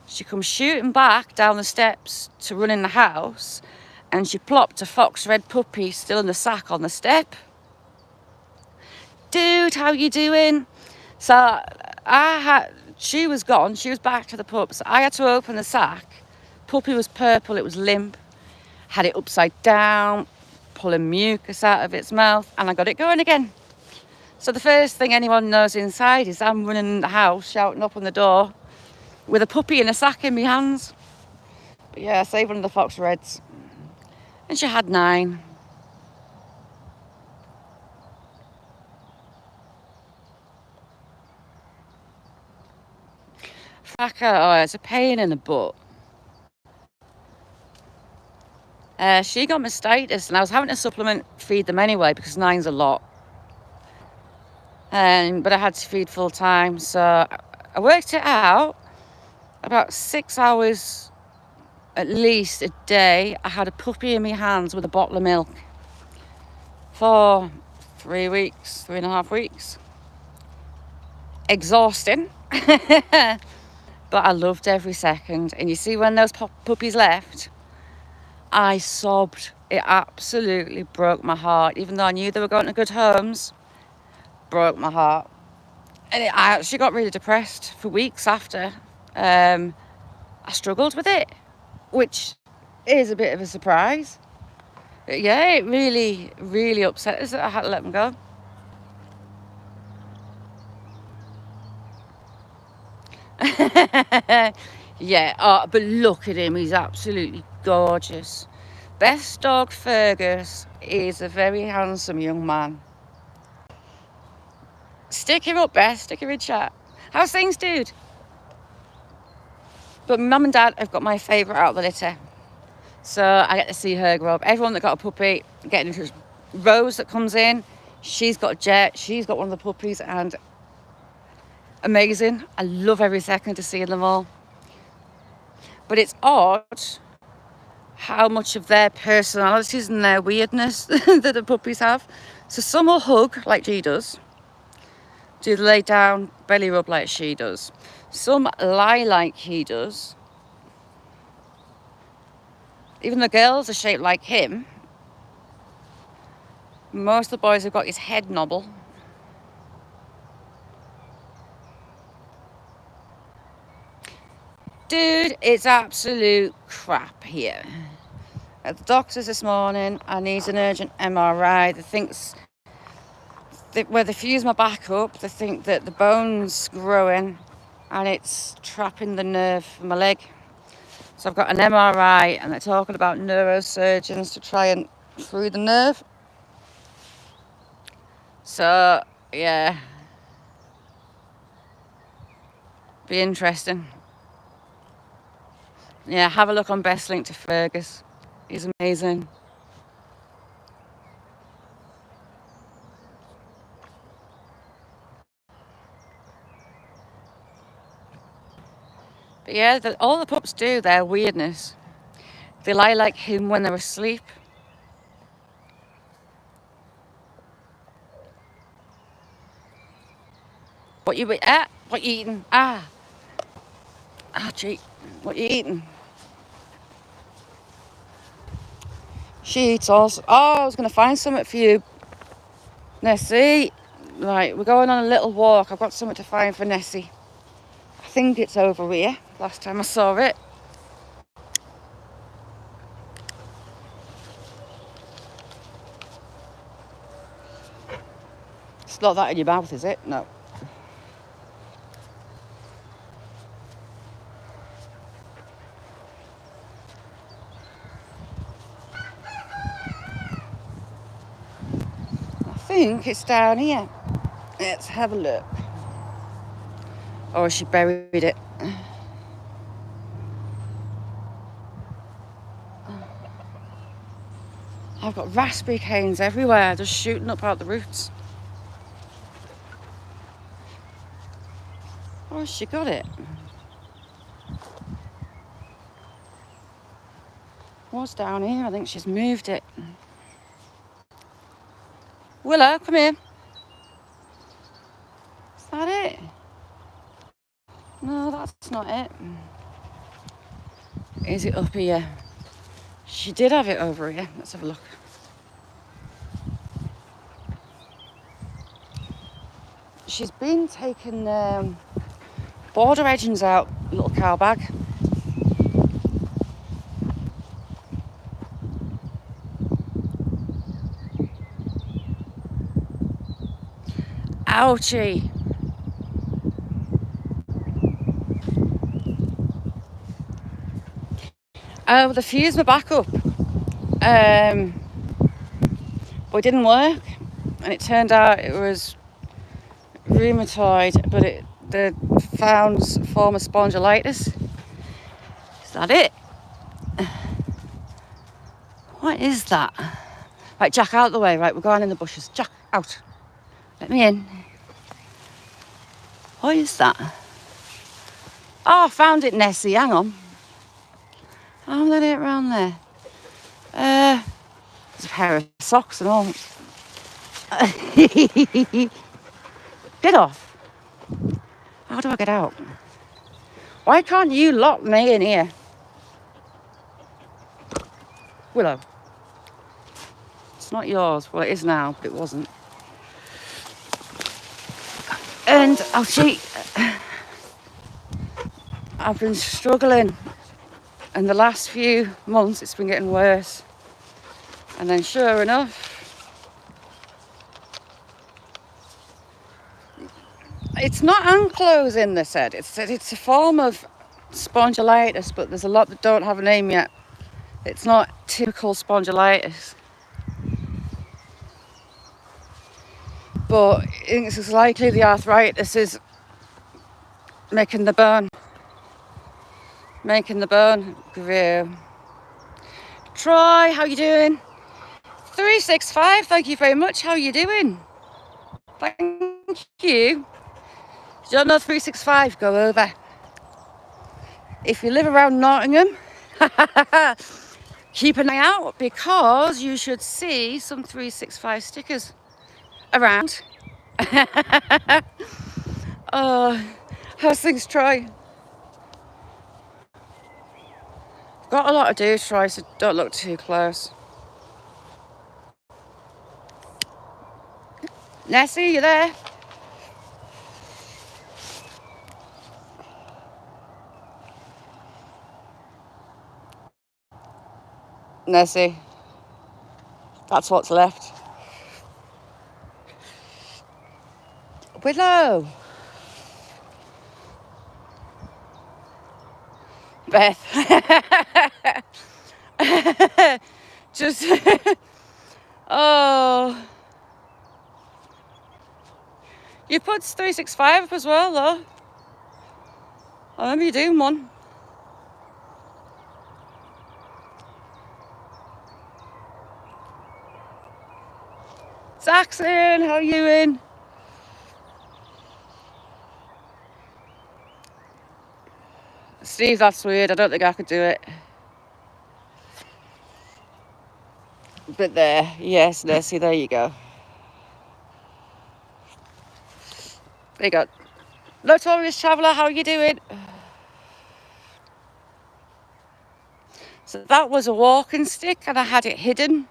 She come shooting back down the steps to run in the house, and she plopped a fox red puppy still in the sack on the step. Dude, how you doing? So she was gone. She was back to the pups. I had to open the sack. Puppy was purple. It was limp. Had it upside down, pulling mucus out of its mouth, and I got it going again. So the first thing anyone knows inside is I'm running in the house, shouting up on the door, with a puppy in a sack in my hands. But yeah, I saved one of the fox reds. And she had 9. It's a pain in the butt. She got mastitis, and I was having to supplement feed them anyway because 9's a lot. But I had to feed full time, so I worked it out. About 6 hours at least a day, I had a puppy in my hands with a bottle of milk for 3 weeks, 3.5 weeks. Exhausting, but I loved every second. And you see, when those puppies left, I sobbed. It absolutely broke my heart, even though I knew they were going to good homes. Broke my heart. And I actually got really depressed for weeks after. I struggled with it, which is a bit of a surprise. But yeah, it really, really upset us that I had to let them go. Yeah, but look at him. He's absolutely gorgeous. Best dog, Fergus, is a very handsome young man. Stick him up, Beth. Stick him in chat. How's things, dude? But Mum and Dad have got my favourite out of the litter. So I get to see her grow up. Everyone that got a puppy, getting into Rose that comes in, she's got Jet, she's got one of the puppies, and amazing. I love every second of seeing them all. But it's odd how much of their personalities and their weirdness that the puppies have. So some will hug like she does. Do the lay down, belly rub like she does. Some lie like he does. Even the girls are shaped like him. Most of the boys have got his head nobble. Dude, it's absolute crap here. At the doctor's this morning, I need an urgent MRI. Where they fuse my back up, they think that the bone's growing and it's trapping the nerve in my leg. So I've got an MRI, and they're talking about neurosurgeons to try and free the nerve. So, yeah. Be interesting. Yeah, have a look on Best Link to Fergus. He's amazing. But yeah, all the pups do, their weirdness. They lie like him when they're asleep. What you what you eating? Gee, what you eating? She eats also. Oh, I was gonna find something for you, Nessie. Right, we're going on a little walk. I've got something to find for Nessie. I think it's over here. Last time I saw it. It's not that in your mouth, is it? No. I think it's down here. Let's have a look. Or she buried it. I've got raspberry canes everywhere, just shooting up out the roots. Oh, she got it. What's down here? I think she's moved it. Willow, come here. Is that it? No, that's not it. Is it up here? She did have it over here. Let's have a look. She's been taking border edgings out, little cow bag. Ouchie. They fused my back up, but it didn't work, and it turned out it was rheumatoid, but they found a form of spondylitis. Is that it? What is that? Right, Jack, out the way. Right, we're going in the bushes. Jack, out. Let me in. What is that? Oh, I found it, Nessie. Hang on. How did I get around there? There's a pair of socks and all. Get off. How do I get out? Why can't you lock me in here? Willow. It's not yours. Well, it is now, but it wasn't. And, oh, gee. I've been struggling. And the last few months, it's been getting worse. And then, sure enough, it's not ankylosing, they said. It's a form of spondylitis, but there's a lot that don't have a name yet. It's not typical spondylitis. But it's likely the arthritis is making the bone grow. Troy, how you doing? 365, thank you very much. How you doing? Thank you. If you don't know 365, go over. If you live around Nottingham, keep an eye out, because you should see some 365 stickers around. How's things, Troy? Got a lot to do, Troy, so don't look too close. Nessie, you there? Nessie. That's what's left. Willow. Beth. Just, oh. You put 365 up as well, though. I remember you doing one. Saxon, how are you in? Steve, that's weird. I don't think I could do it. But there, yes, Nessie, there you go. There you go. Notorious Traveller, how are you doing? So that was a walking stick and I had it hidden.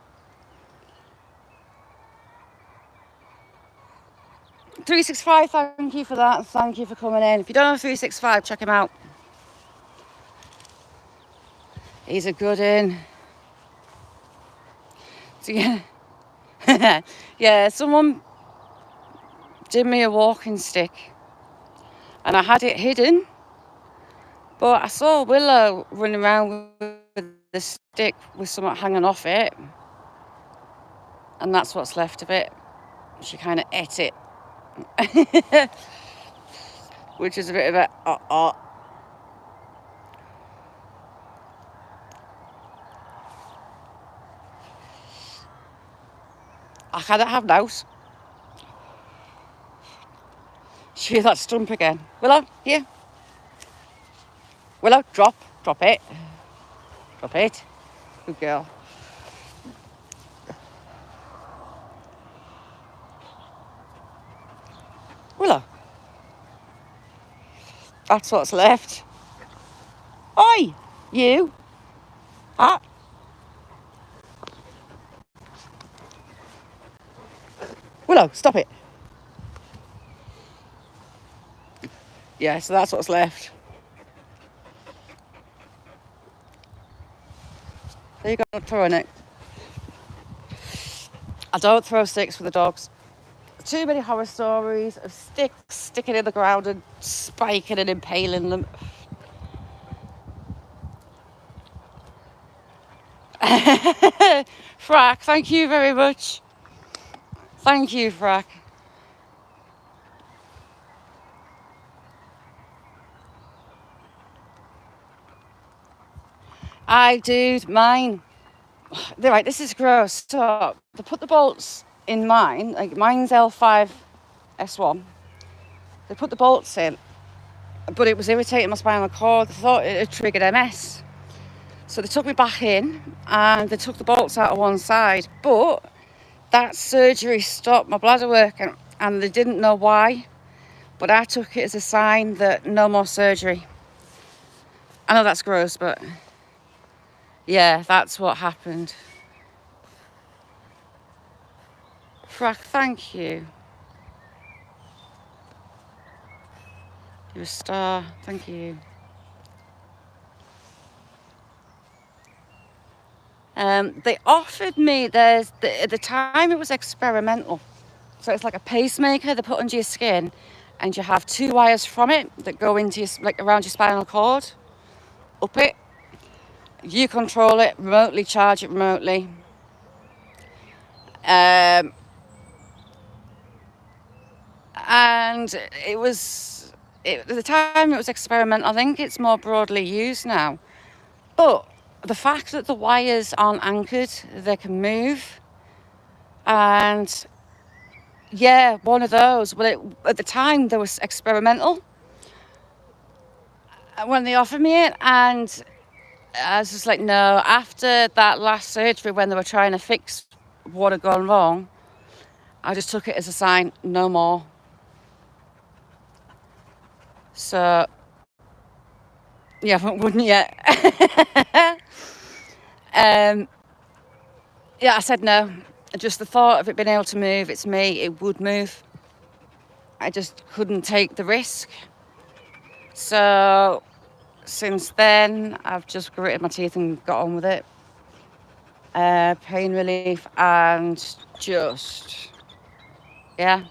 365, thank you for that. Thank you for coming in. If you don't know 365, check him out. He's a good in. So yeah, yeah, someone did me a walking stick and I had it hidden, but I saw Willow running around with the stick with something hanging off it, and that's what's left of it. She kind of ate it, which is a bit of a I can't have nouse. She hear that stump again. Willow, here. Willow, drop it. Drop it. Good girl. Willow. That's what's left. Oi! You! Ah! Willow, stop it. Yeah, so that's what's left. There you go, I'm throwing it. I don't throw sticks for the dogs. Too many horror stories of sticks sticking in the ground and spiking and impaling them. Frack, thank you very much. Thank you, Frack. I do mine. They're right, this is gross. So they put the bolts in mine, like mine's L5 S1. They put the bolts in, but it was irritating my spinal cord. They thought it had triggered MS. So they took me back in and they took the bolts out of one side. But that surgery stopped my bladder working and they didn't know why. But I took it as a sign that no more surgery. I know that's gross, but yeah, that's what happened. Frack, thank you. You're a star. Thank you. They offered me, at the time it was experimental. So it's like a pacemaker they put under your skin and you have 2 wires from it that go into your, like around your spinal cord, up it. You control it remotely, charge it remotely. And at the time it was experimental. I think it's more broadly used now. But the fact that the wires aren't anchored, they can move. And yeah, one of those. Well, at the time there was experimental when they offered me it, and I was just like, no. After that last surgery, when they were trying to fix what had gone wrong, I just took it as a sign, no more. So yeah, wouldn't yet. Yeah, I said no. Just the thought of it being able to move, it's me, it would move. I just couldn't take the risk. So since then, I've just gritted my teeth and got on with it. Pain relief and just, yeah.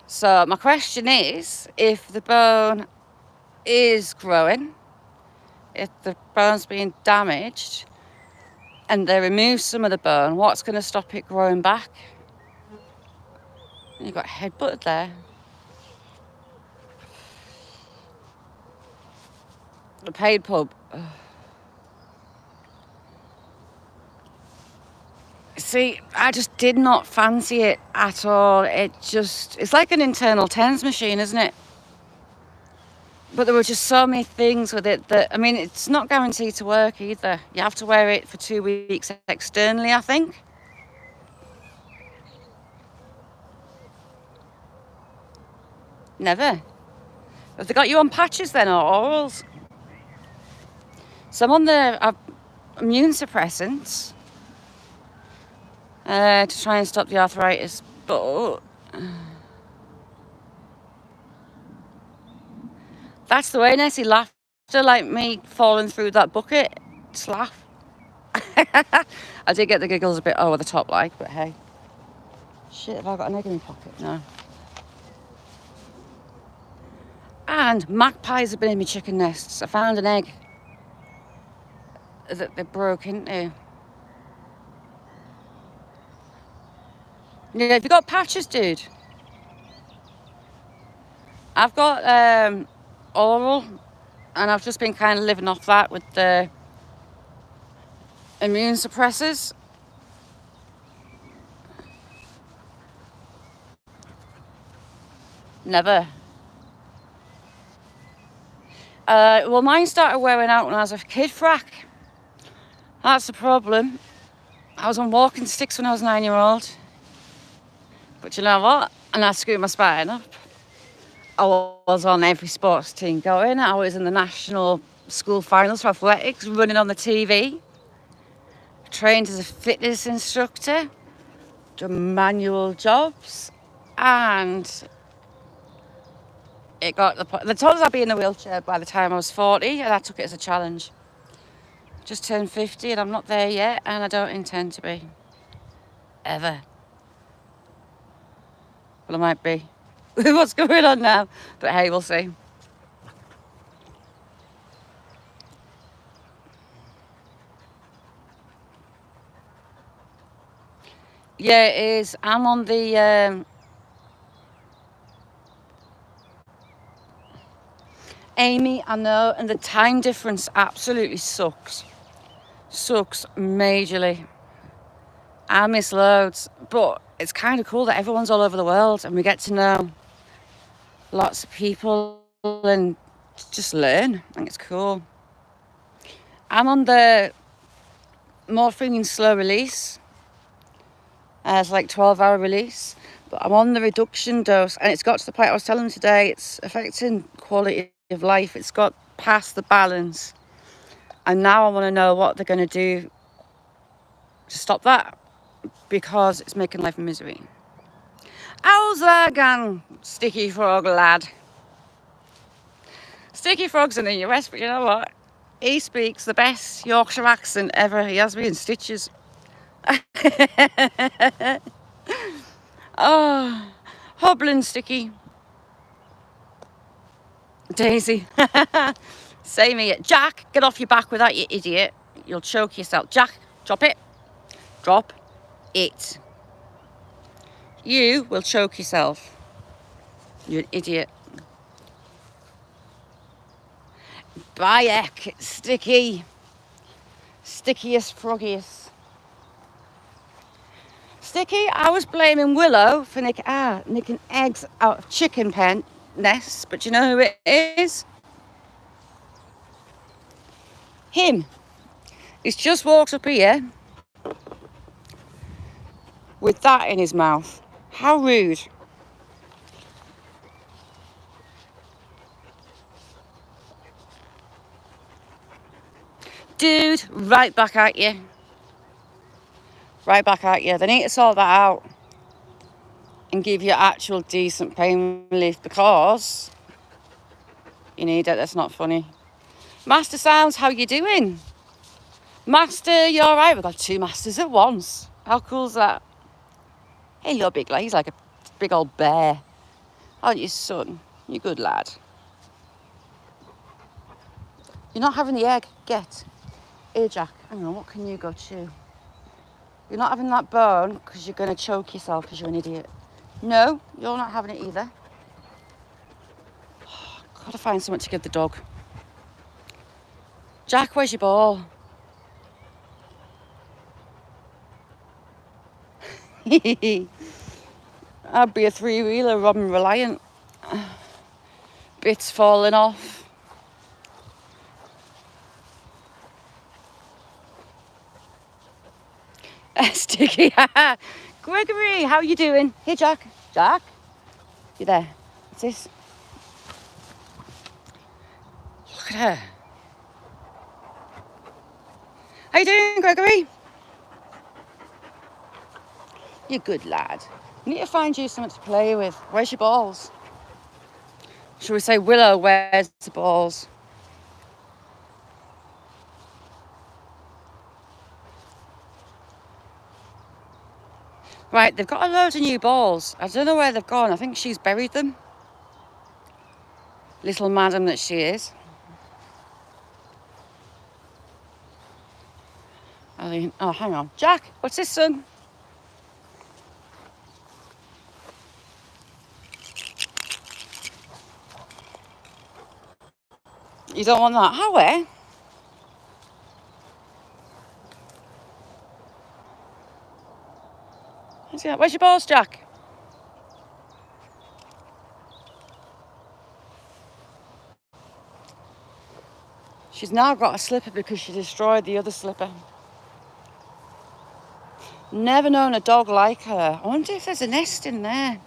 So my question is, if the bone is growing, if the bone's being damaged, and they remove some of the bone, what's going to stop it growing back? You got headbutted there. The paid pub. See, I just did not fancy it at all. It's like an internal TENS machine, isn't it? But there were just so many things with it that, I mean, it's not guaranteed to work either. You have to wear it for 2 weeks externally, I think. Never. Have they got you on patches then, or orals? So I'm on the immune suppressants to try and stop the arthritis, but that's the way Nessie laughed, like me falling through that bucket. Just laugh. I did get the giggles a bit over the top, like, but hey. Shit, have I got an egg in my pocket? No. And magpies have been in my chicken nests. I found an egg that they broke into. Yeah, have you got patches, dude? I've got oral, and I've just been kind of living off that with the immune suppressors. Never. Well, mine started wearing out when I was a kid frack. That's the problem. I was on walking sticks when I was 9-year-old. But you know what? And I screwed my spine up. I was on every sports team going. I was in the national school finals for athletics, running on the TV. Trained as a fitness instructor. Done manual jobs. And it got they told us I'd be in a wheelchair by the time I was 40, and I took it as a challenge. Just turned 50 and I'm not there yet, and I don't intend to be. Ever. Well, I might be. What's going on now? But hey, we'll see. Yeah, it is. I'm on the Amy, I know, and the time difference absolutely sucks. Sucks majorly. I miss loads, but it's kind of cool that everyone's all over the world and we get to know lots of people and just learn. I think it's cool. I'm on the morphine slow release. It's like 12-hour release, but I'm on the reduction dose, and it's got to the point I was telling them today, it's affecting quality of life. It's got past the balance, and now I want to know what they're going to do to stop that, because it's making life a misery. How's that going, Sticky Frog lad? Sticky Frog's in the US, but you know what? He speaks the best Yorkshire accent ever. He has me in stitches. Oh, hobbling Sticky. Daisy. Same here. Jack, get off your back with that, you idiot. You'll choke yourself. Jack, drop it. Drop it. You will choke yourself. You're an idiot. Bayek, Sticky. Stickiest, froggiest. Sticky, I was blaming Willow for nicking eggs out of chicken pen nests, but you know who it is? Him. He's just walked up here with that in his mouth. How rude. Dude, right back at you. Right back at you. They need to sort that out and give you actual decent pain relief, because you need it. That's not funny. Master Sounds, how you doing? Master, you all right? We've got 2 masters at once. How cool's that? Hey, you're big lad. He's like a big old bear. Aren't you, son? You good lad. You're not having the egg. Get. Here, Jack. Hang on, what can you go chew? You're not having that bone because you're going to choke yourself because you're an idiot. No, you're not having it either. Oh, gotta find something to give the dog. Jack, where's your ball? I'd be a 3-wheeler, Robin Reliant. Bits falling off. Sticky. Gregory, how you doing? Hey, Jack. Jack? You there? What's this? Look at her. How you doing, Gregory? You good lad. I need to find you something to play with. Where's your balls? Shall we say, Willow, where's the balls? Right, they've got a load of new balls. I don't know where they've gone. I think she's buried them. Little madam that she is. Oh, hang on. Jack, what's this, son? You don't want that? How, where? Where's your balls, Jack? She's now got a slipper because she destroyed the other slipper. Never known a dog like her. I wonder if there's a nest in there.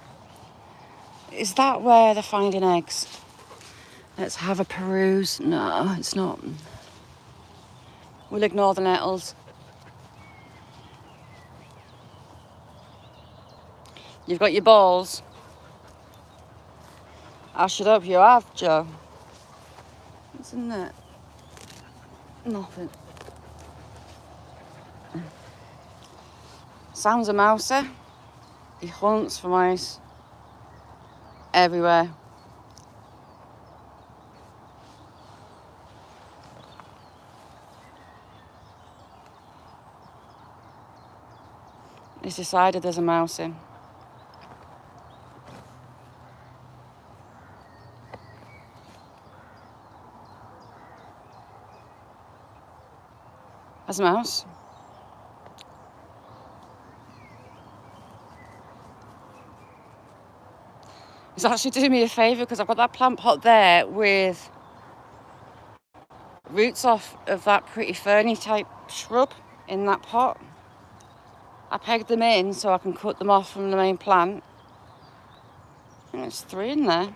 Is that where they're finding eggs? Let's have a peruse. No, it's not. We'll ignore the nettles. You've got your balls. I should hope you have, Joe. What's in there? Nothing. Sam's a mouser. He hunts for mice everywhere. He's decided there's a mouse in. There's a mouse. He's actually doing me a favour because I've got that plant pot there with roots off of that pretty ferny type shrub in that pot. I pegged them in so I can cut them off from the main plant. And there's 3 in there.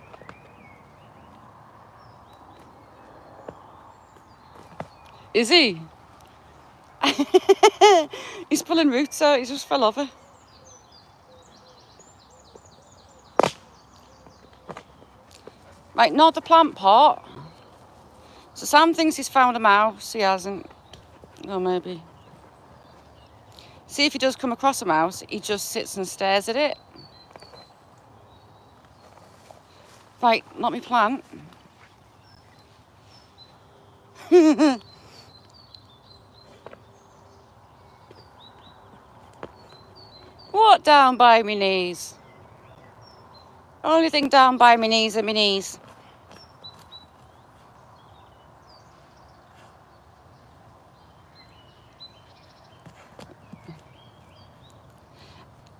Is he? He's pulling roots out, he just fell over. Right, not the plant pot. So Sam thinks he's found a mouse, he hasn't. Or maybe. See if he does come across a mouse, he just sits and stares at it. Right, not my plant. What down by me knees? Only thing down by me knees are my knees.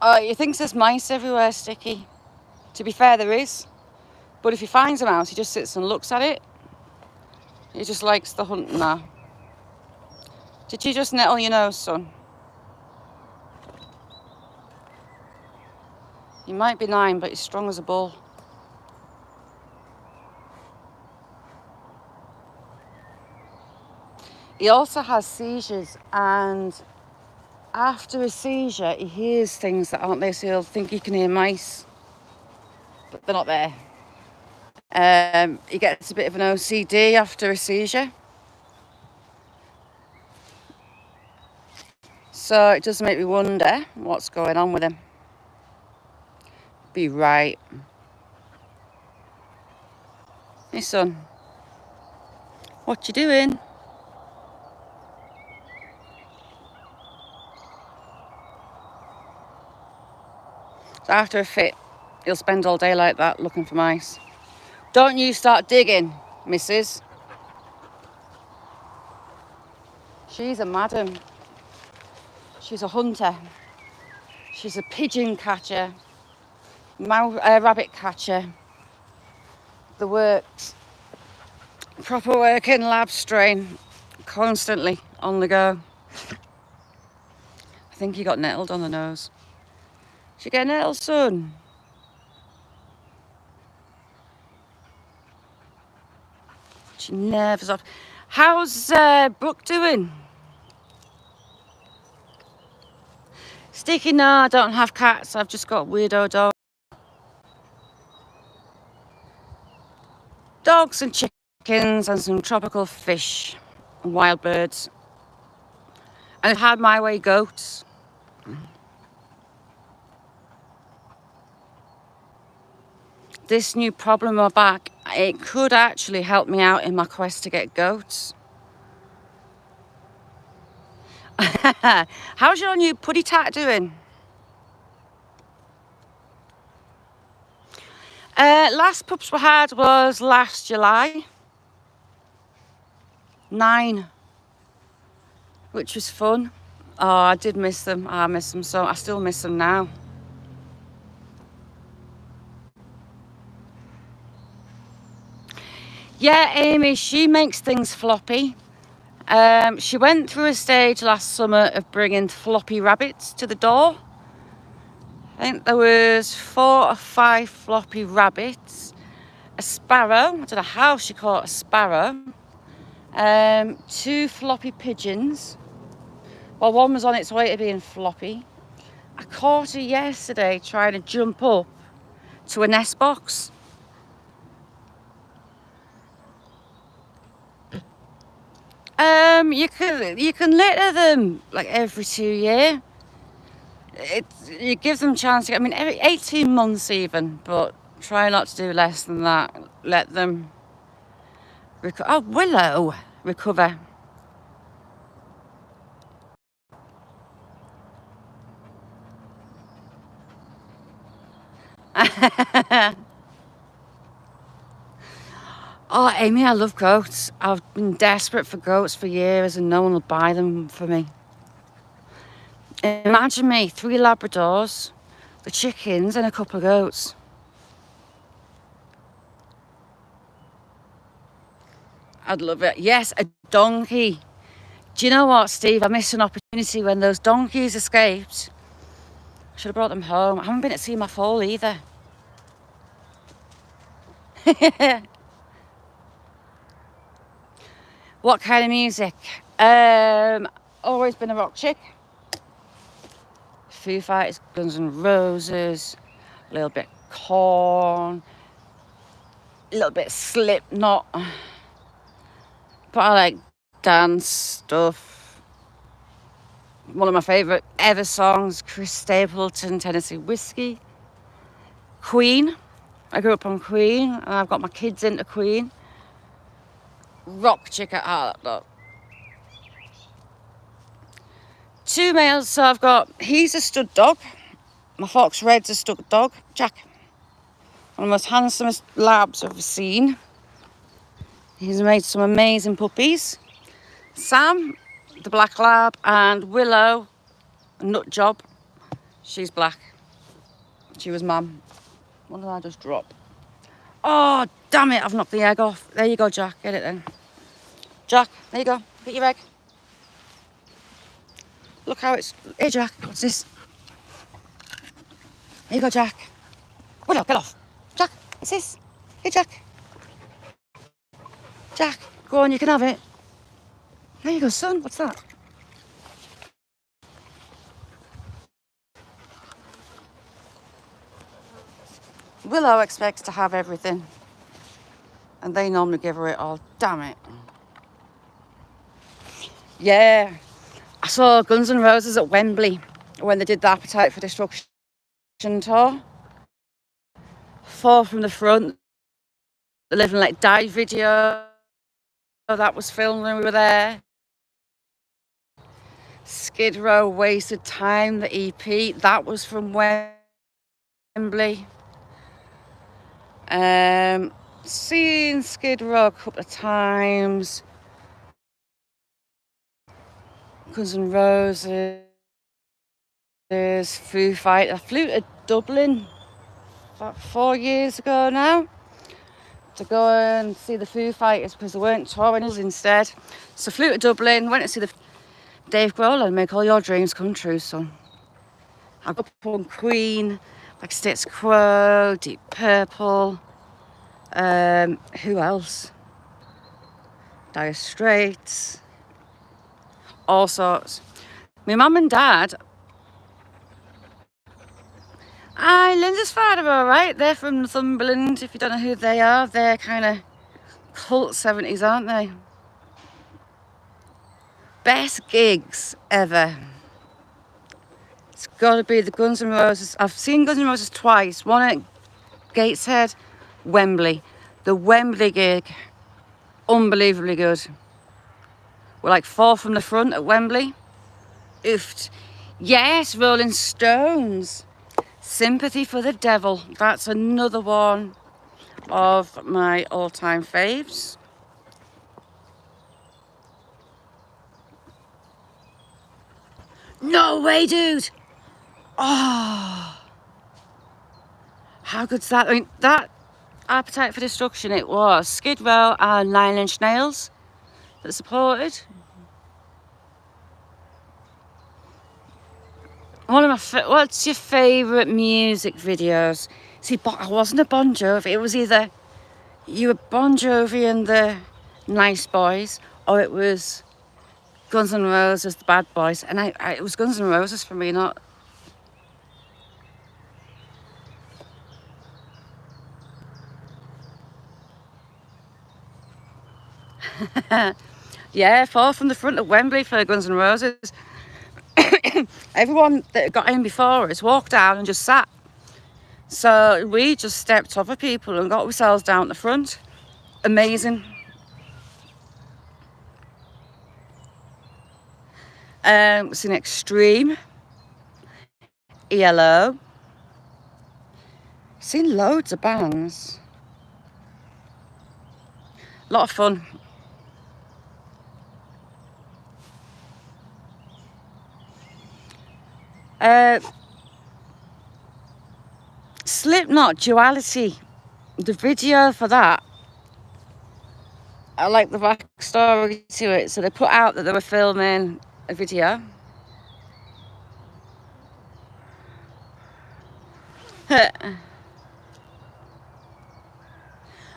Oh, he thinks there's mice everywhere, Sticky. To be fair, there is. But if he finds a mouse, he just sits and looks at it. He just likes the hunt now. Did you just nettle your nose, son? He might be 9, but he's strong as a bull. He also has seizures, and after a seizure, he hears things that aren't there, so he'll think he can hear mice, but they're not there. He gets a bit of an OCD after a seizure. So it does make me wonder what's going on with him. Be right. Hey, son. What you doing? So after a fit, he'll spend all day like that looking for mice. Don't you start digging, missus. She's a madam. She's a hunter. She's a pigeon catcher, rabbit catcher. The works. Proper working lab strain, constantly on the go. I think he got nettled on the nose. Did you get nettled, son? She never stops. How's Brooke doing? Sticky, no, I don't have cats. I've just got weirdo dogs and chickens and some tropical fish and wild birds. And I've had my way goats. This new problem on my back, it could actually help me out in my quest to get goats. How's your new puddy tat doing? Last pups we had was last July. 9. Which was fun. Oh, I did miss them. I miss them so. I still miss them now. Yeah, Amy, she makes things floppy. She went through a stage last summer of bringing floppy rabbits to the door. I think there was 4 or 5 floppy rabbits, a sparrow, I don't know how she caught a sparrow, 2 floppy pigeons. Well, one was on its way to being floppy. I caught her yesterday trying to jump up to a nest box. You can litter them like every 2 years. You give them a chance to, I mean, every 18 months even, but try not to do less than that. Let them Willow recover. Oh, Amy, I love goats. I've been desperate for goats for years and no one will buy them for me. Imagine me, 3 Labradors, the chickens and a couple of goats. I'd love it. Yes, a donkey. Do you know what, Steve? I missed an opportunity when those donkeys escaped. I should have brought them home. I haven't been to see my foal either. What kind of music? Always been a rock chick. Foo Fighters, Guns N' Roses, a little bit Korn, a little bit Slipknot. But I like dance stuff. One of my favourite ever songs, Chris Stapleton, Tennessee Whiskey. Queen. I grew up on Queen and I've got my kids into Queen. Rock chick at heart, look. 2 males, so I've got, he's a stud dog. My Fox Red's a stud dog, Jack. One of the most handsomest labs I've ever seen. He's made some amazing puppies. Sam, the black lab, and Willow, a nut job. She's black. She was mum. What did I just drop? Oh, damn it, I've knocked the egg off. There you go, Jack, get it then. Jack, there you go, get your egg. Look how it's, hey Jack, what's this? There you go, Jack. Willow, get off. Jack, what's this? Hey, Jack. Jack, go on, you can have it. There you go, son, what's that? Willow expects to have everything. And they normally give her it all. Damn it. Yeah. I saw Guns N' Roses at Wembley when they did the Appetite for Destruction tour. 4 from the front. The Live and Let Die video that was filmed when we were there. Skid Row, Wasted Time, the EP, that was from Wembley. Seen Skid Row a couple of times. Guns N' Roses, Foo Fighters. I flew to Dublin about 4 years ago now to go and see the Foo Fighters because they weren't touring us instead. So flew to Dublin, went to see the Dave Grohl and make all your dreams come true, son. I got up on Queen, like Status Quo, Deep Purple. Who else? Dire Straits, all sorts. My mum and dad, Lindisfarne are alright. They're from Northumberland. If you don't know who they are, they're kind of cult 70s, aren't they? Best gigs ever. It's got to be the Guns N' Roses. I've seen Guns N' Roses twice. One at Gateshead, Wembley. The Wembley gig, unbelievably good. We're like 4 from the front at Wembley. Oofed. Yes, Rolling Stones. Sympathy for the Devil. That's another one of my all-time faves. No way, dude. Oh, how good's that? I mean, that Appetite for Destruction, it was Skid Row and Nine Inch Nails that supported. One of my what's your favourite music videos? See, I wasn't a Bon Jovi. It was either you were Bon Jovi and the Nice Boys, or it was Guns N' Roses, the Bad Boys. And it was Guns N' Roses for me, not. Yeah, 4 from the front of Wembley for Guns N' Roses. Everyone that got in before us walked down and just sat. So we just stepped over people and got ourselves down the front. Amazing. Seen Extreme, ELO. Seen loads of bands. A lot of fun. Slipknot, Duality. The video for that, I like the backstory to it. So they put out that they were filming a video.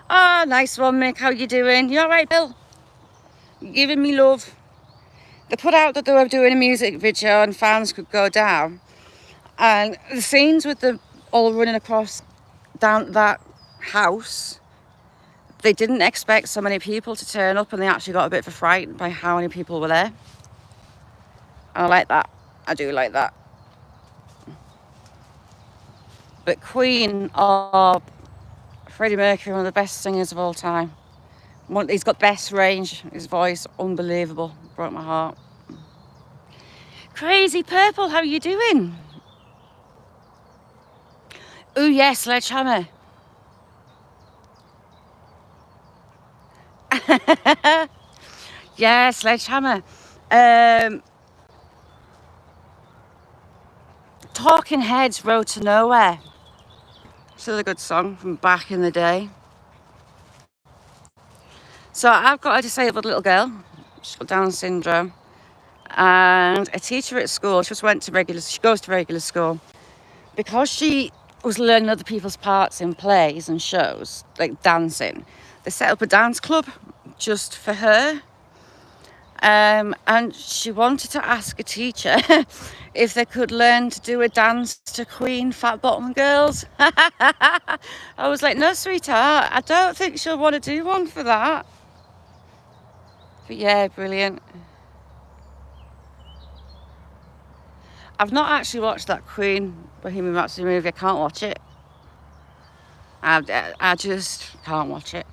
Oh, nice one, Mick. How you doing? You all right, Bill? You giving me love. They put out that they were doing a music video and fans could go down. And the scenes with them all running across down that house, they didn't expect so many people to turn up, and they actually got a bit of a fright by how many people were there. And I like that. I do like that. But Queen or Freddie Mercury, one of the best singers of all time. He's got best range. His voice, unbelievable. Broke my heart. Crazy Purple, how you doing? Oh yes, Sledgehammer. Yeah, Sledgehammer. Talking Heads, Road to Nowhere. Still a good song from back in the day. So I've got a disabled little girl. She's got Down syndrome. And a teacher at school, she goes to regular school. Because she was learning other people's parts in plays and shows, like dancing, they set up a dance club just for her. And she wanted to ask a teacher if they could learn to do a dance to Queen, Fat Bottom Girls. I was like, no, sweetheart, I don't think she'll want to do one for that. But yeah, brilliant. I've not actually watched that Queen Bohemian Rhapsody movie. I can't watch it. I just can't watch it.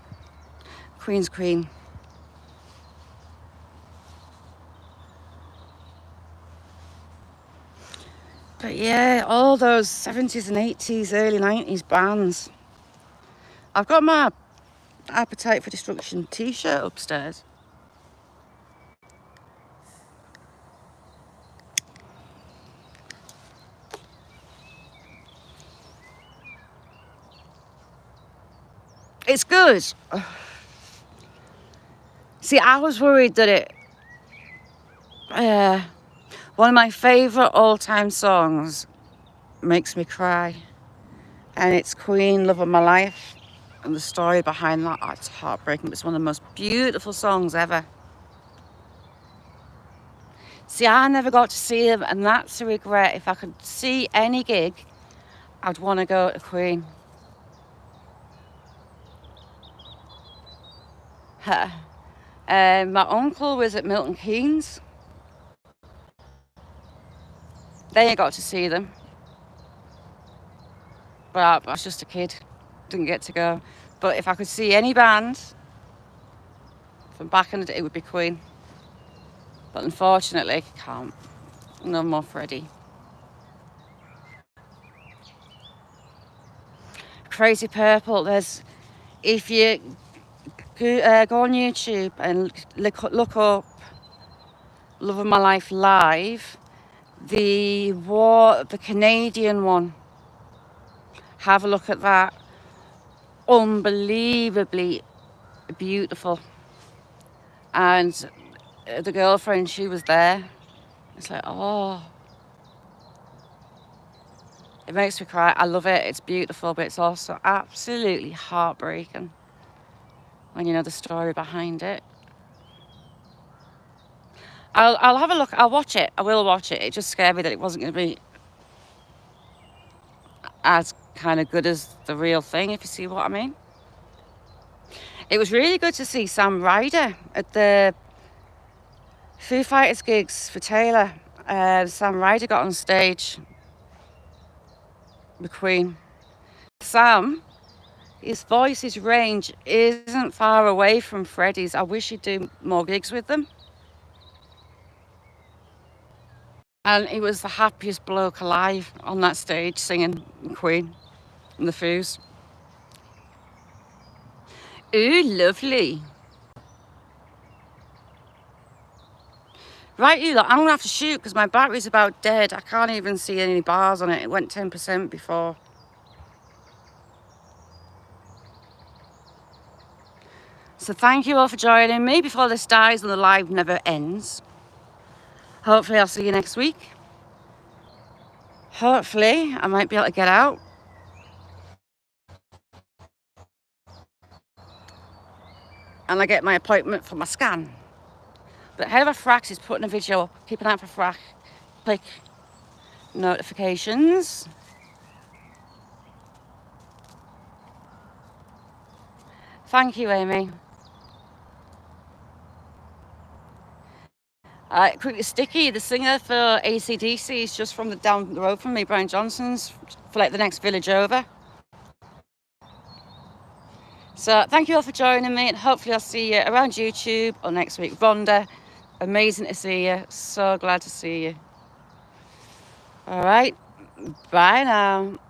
Queen's Queen. But yeah, all those 70s and 80s, early 90s bands. I've got my Appetite for Destruction t-shirt upstairs. It's good. See, I was worried that one of my favourite all-time songs makes me cry. And it's Queen, Love of My Life. And the story behind that, oh, it's heartbreaking. It's one of the most beautiful songs ever. See, I never got to see them, and that's a regret. If I could see any gig, I'd want to go to Queen. My uncle was at Milton Keynes. They got to see them. But I was just a kid, didn't get to go. But if I could see any band from back in the day, it would be Queen. But unfortunately, I can't. No more Freddie. Crazy Purple. If you go on YouTube and look up Love of My Life live, the Canadian one. Have a look at that. Unbelievably beautiful. And the girlfriend, she was there. It's like, oh. It makes me cry. I love it. It's beautiful, but it's also absolutely heartbreaking when you know the story behind it. I'll have a look. I'll watch it. I will watch it. It just scared me that it wasn't going to be as kind of good as the real thing, if you see what I mean. It was really good to see Sam Ryder at the Foo Fighters gigs for Taylor. Sam Ryder got on stage with Queen. Sam, his voice, his range isn't far away from Freddie's. I wish he'd do more gigs with them. And he was the happiest bloke alive on that stage singing Queen and the Foos. Ooh, lovely. Right, you lot, I'm going to have to shoot because my battery's about dead. I can't even see any bars on it. It went 10% before. So thank you all for joining me before this dies and the live never ends. Hopefully I'll see you next week. Hopefully I might be able to get out. And I get my appointment for my scan. But Head Over Frax is putting a video up. Keep an eye out for Frack. Click notifications. Thank you, Amy. Quickly, Sticky, the singer for AC/DC, is just from down the road from me, Brian Johnson's, for like the next village over. So thank you all for joining me, and hopefully I'll see you around YouTube or next week. Rhonda, amazing to see you. So glad to see you. All right, bye now.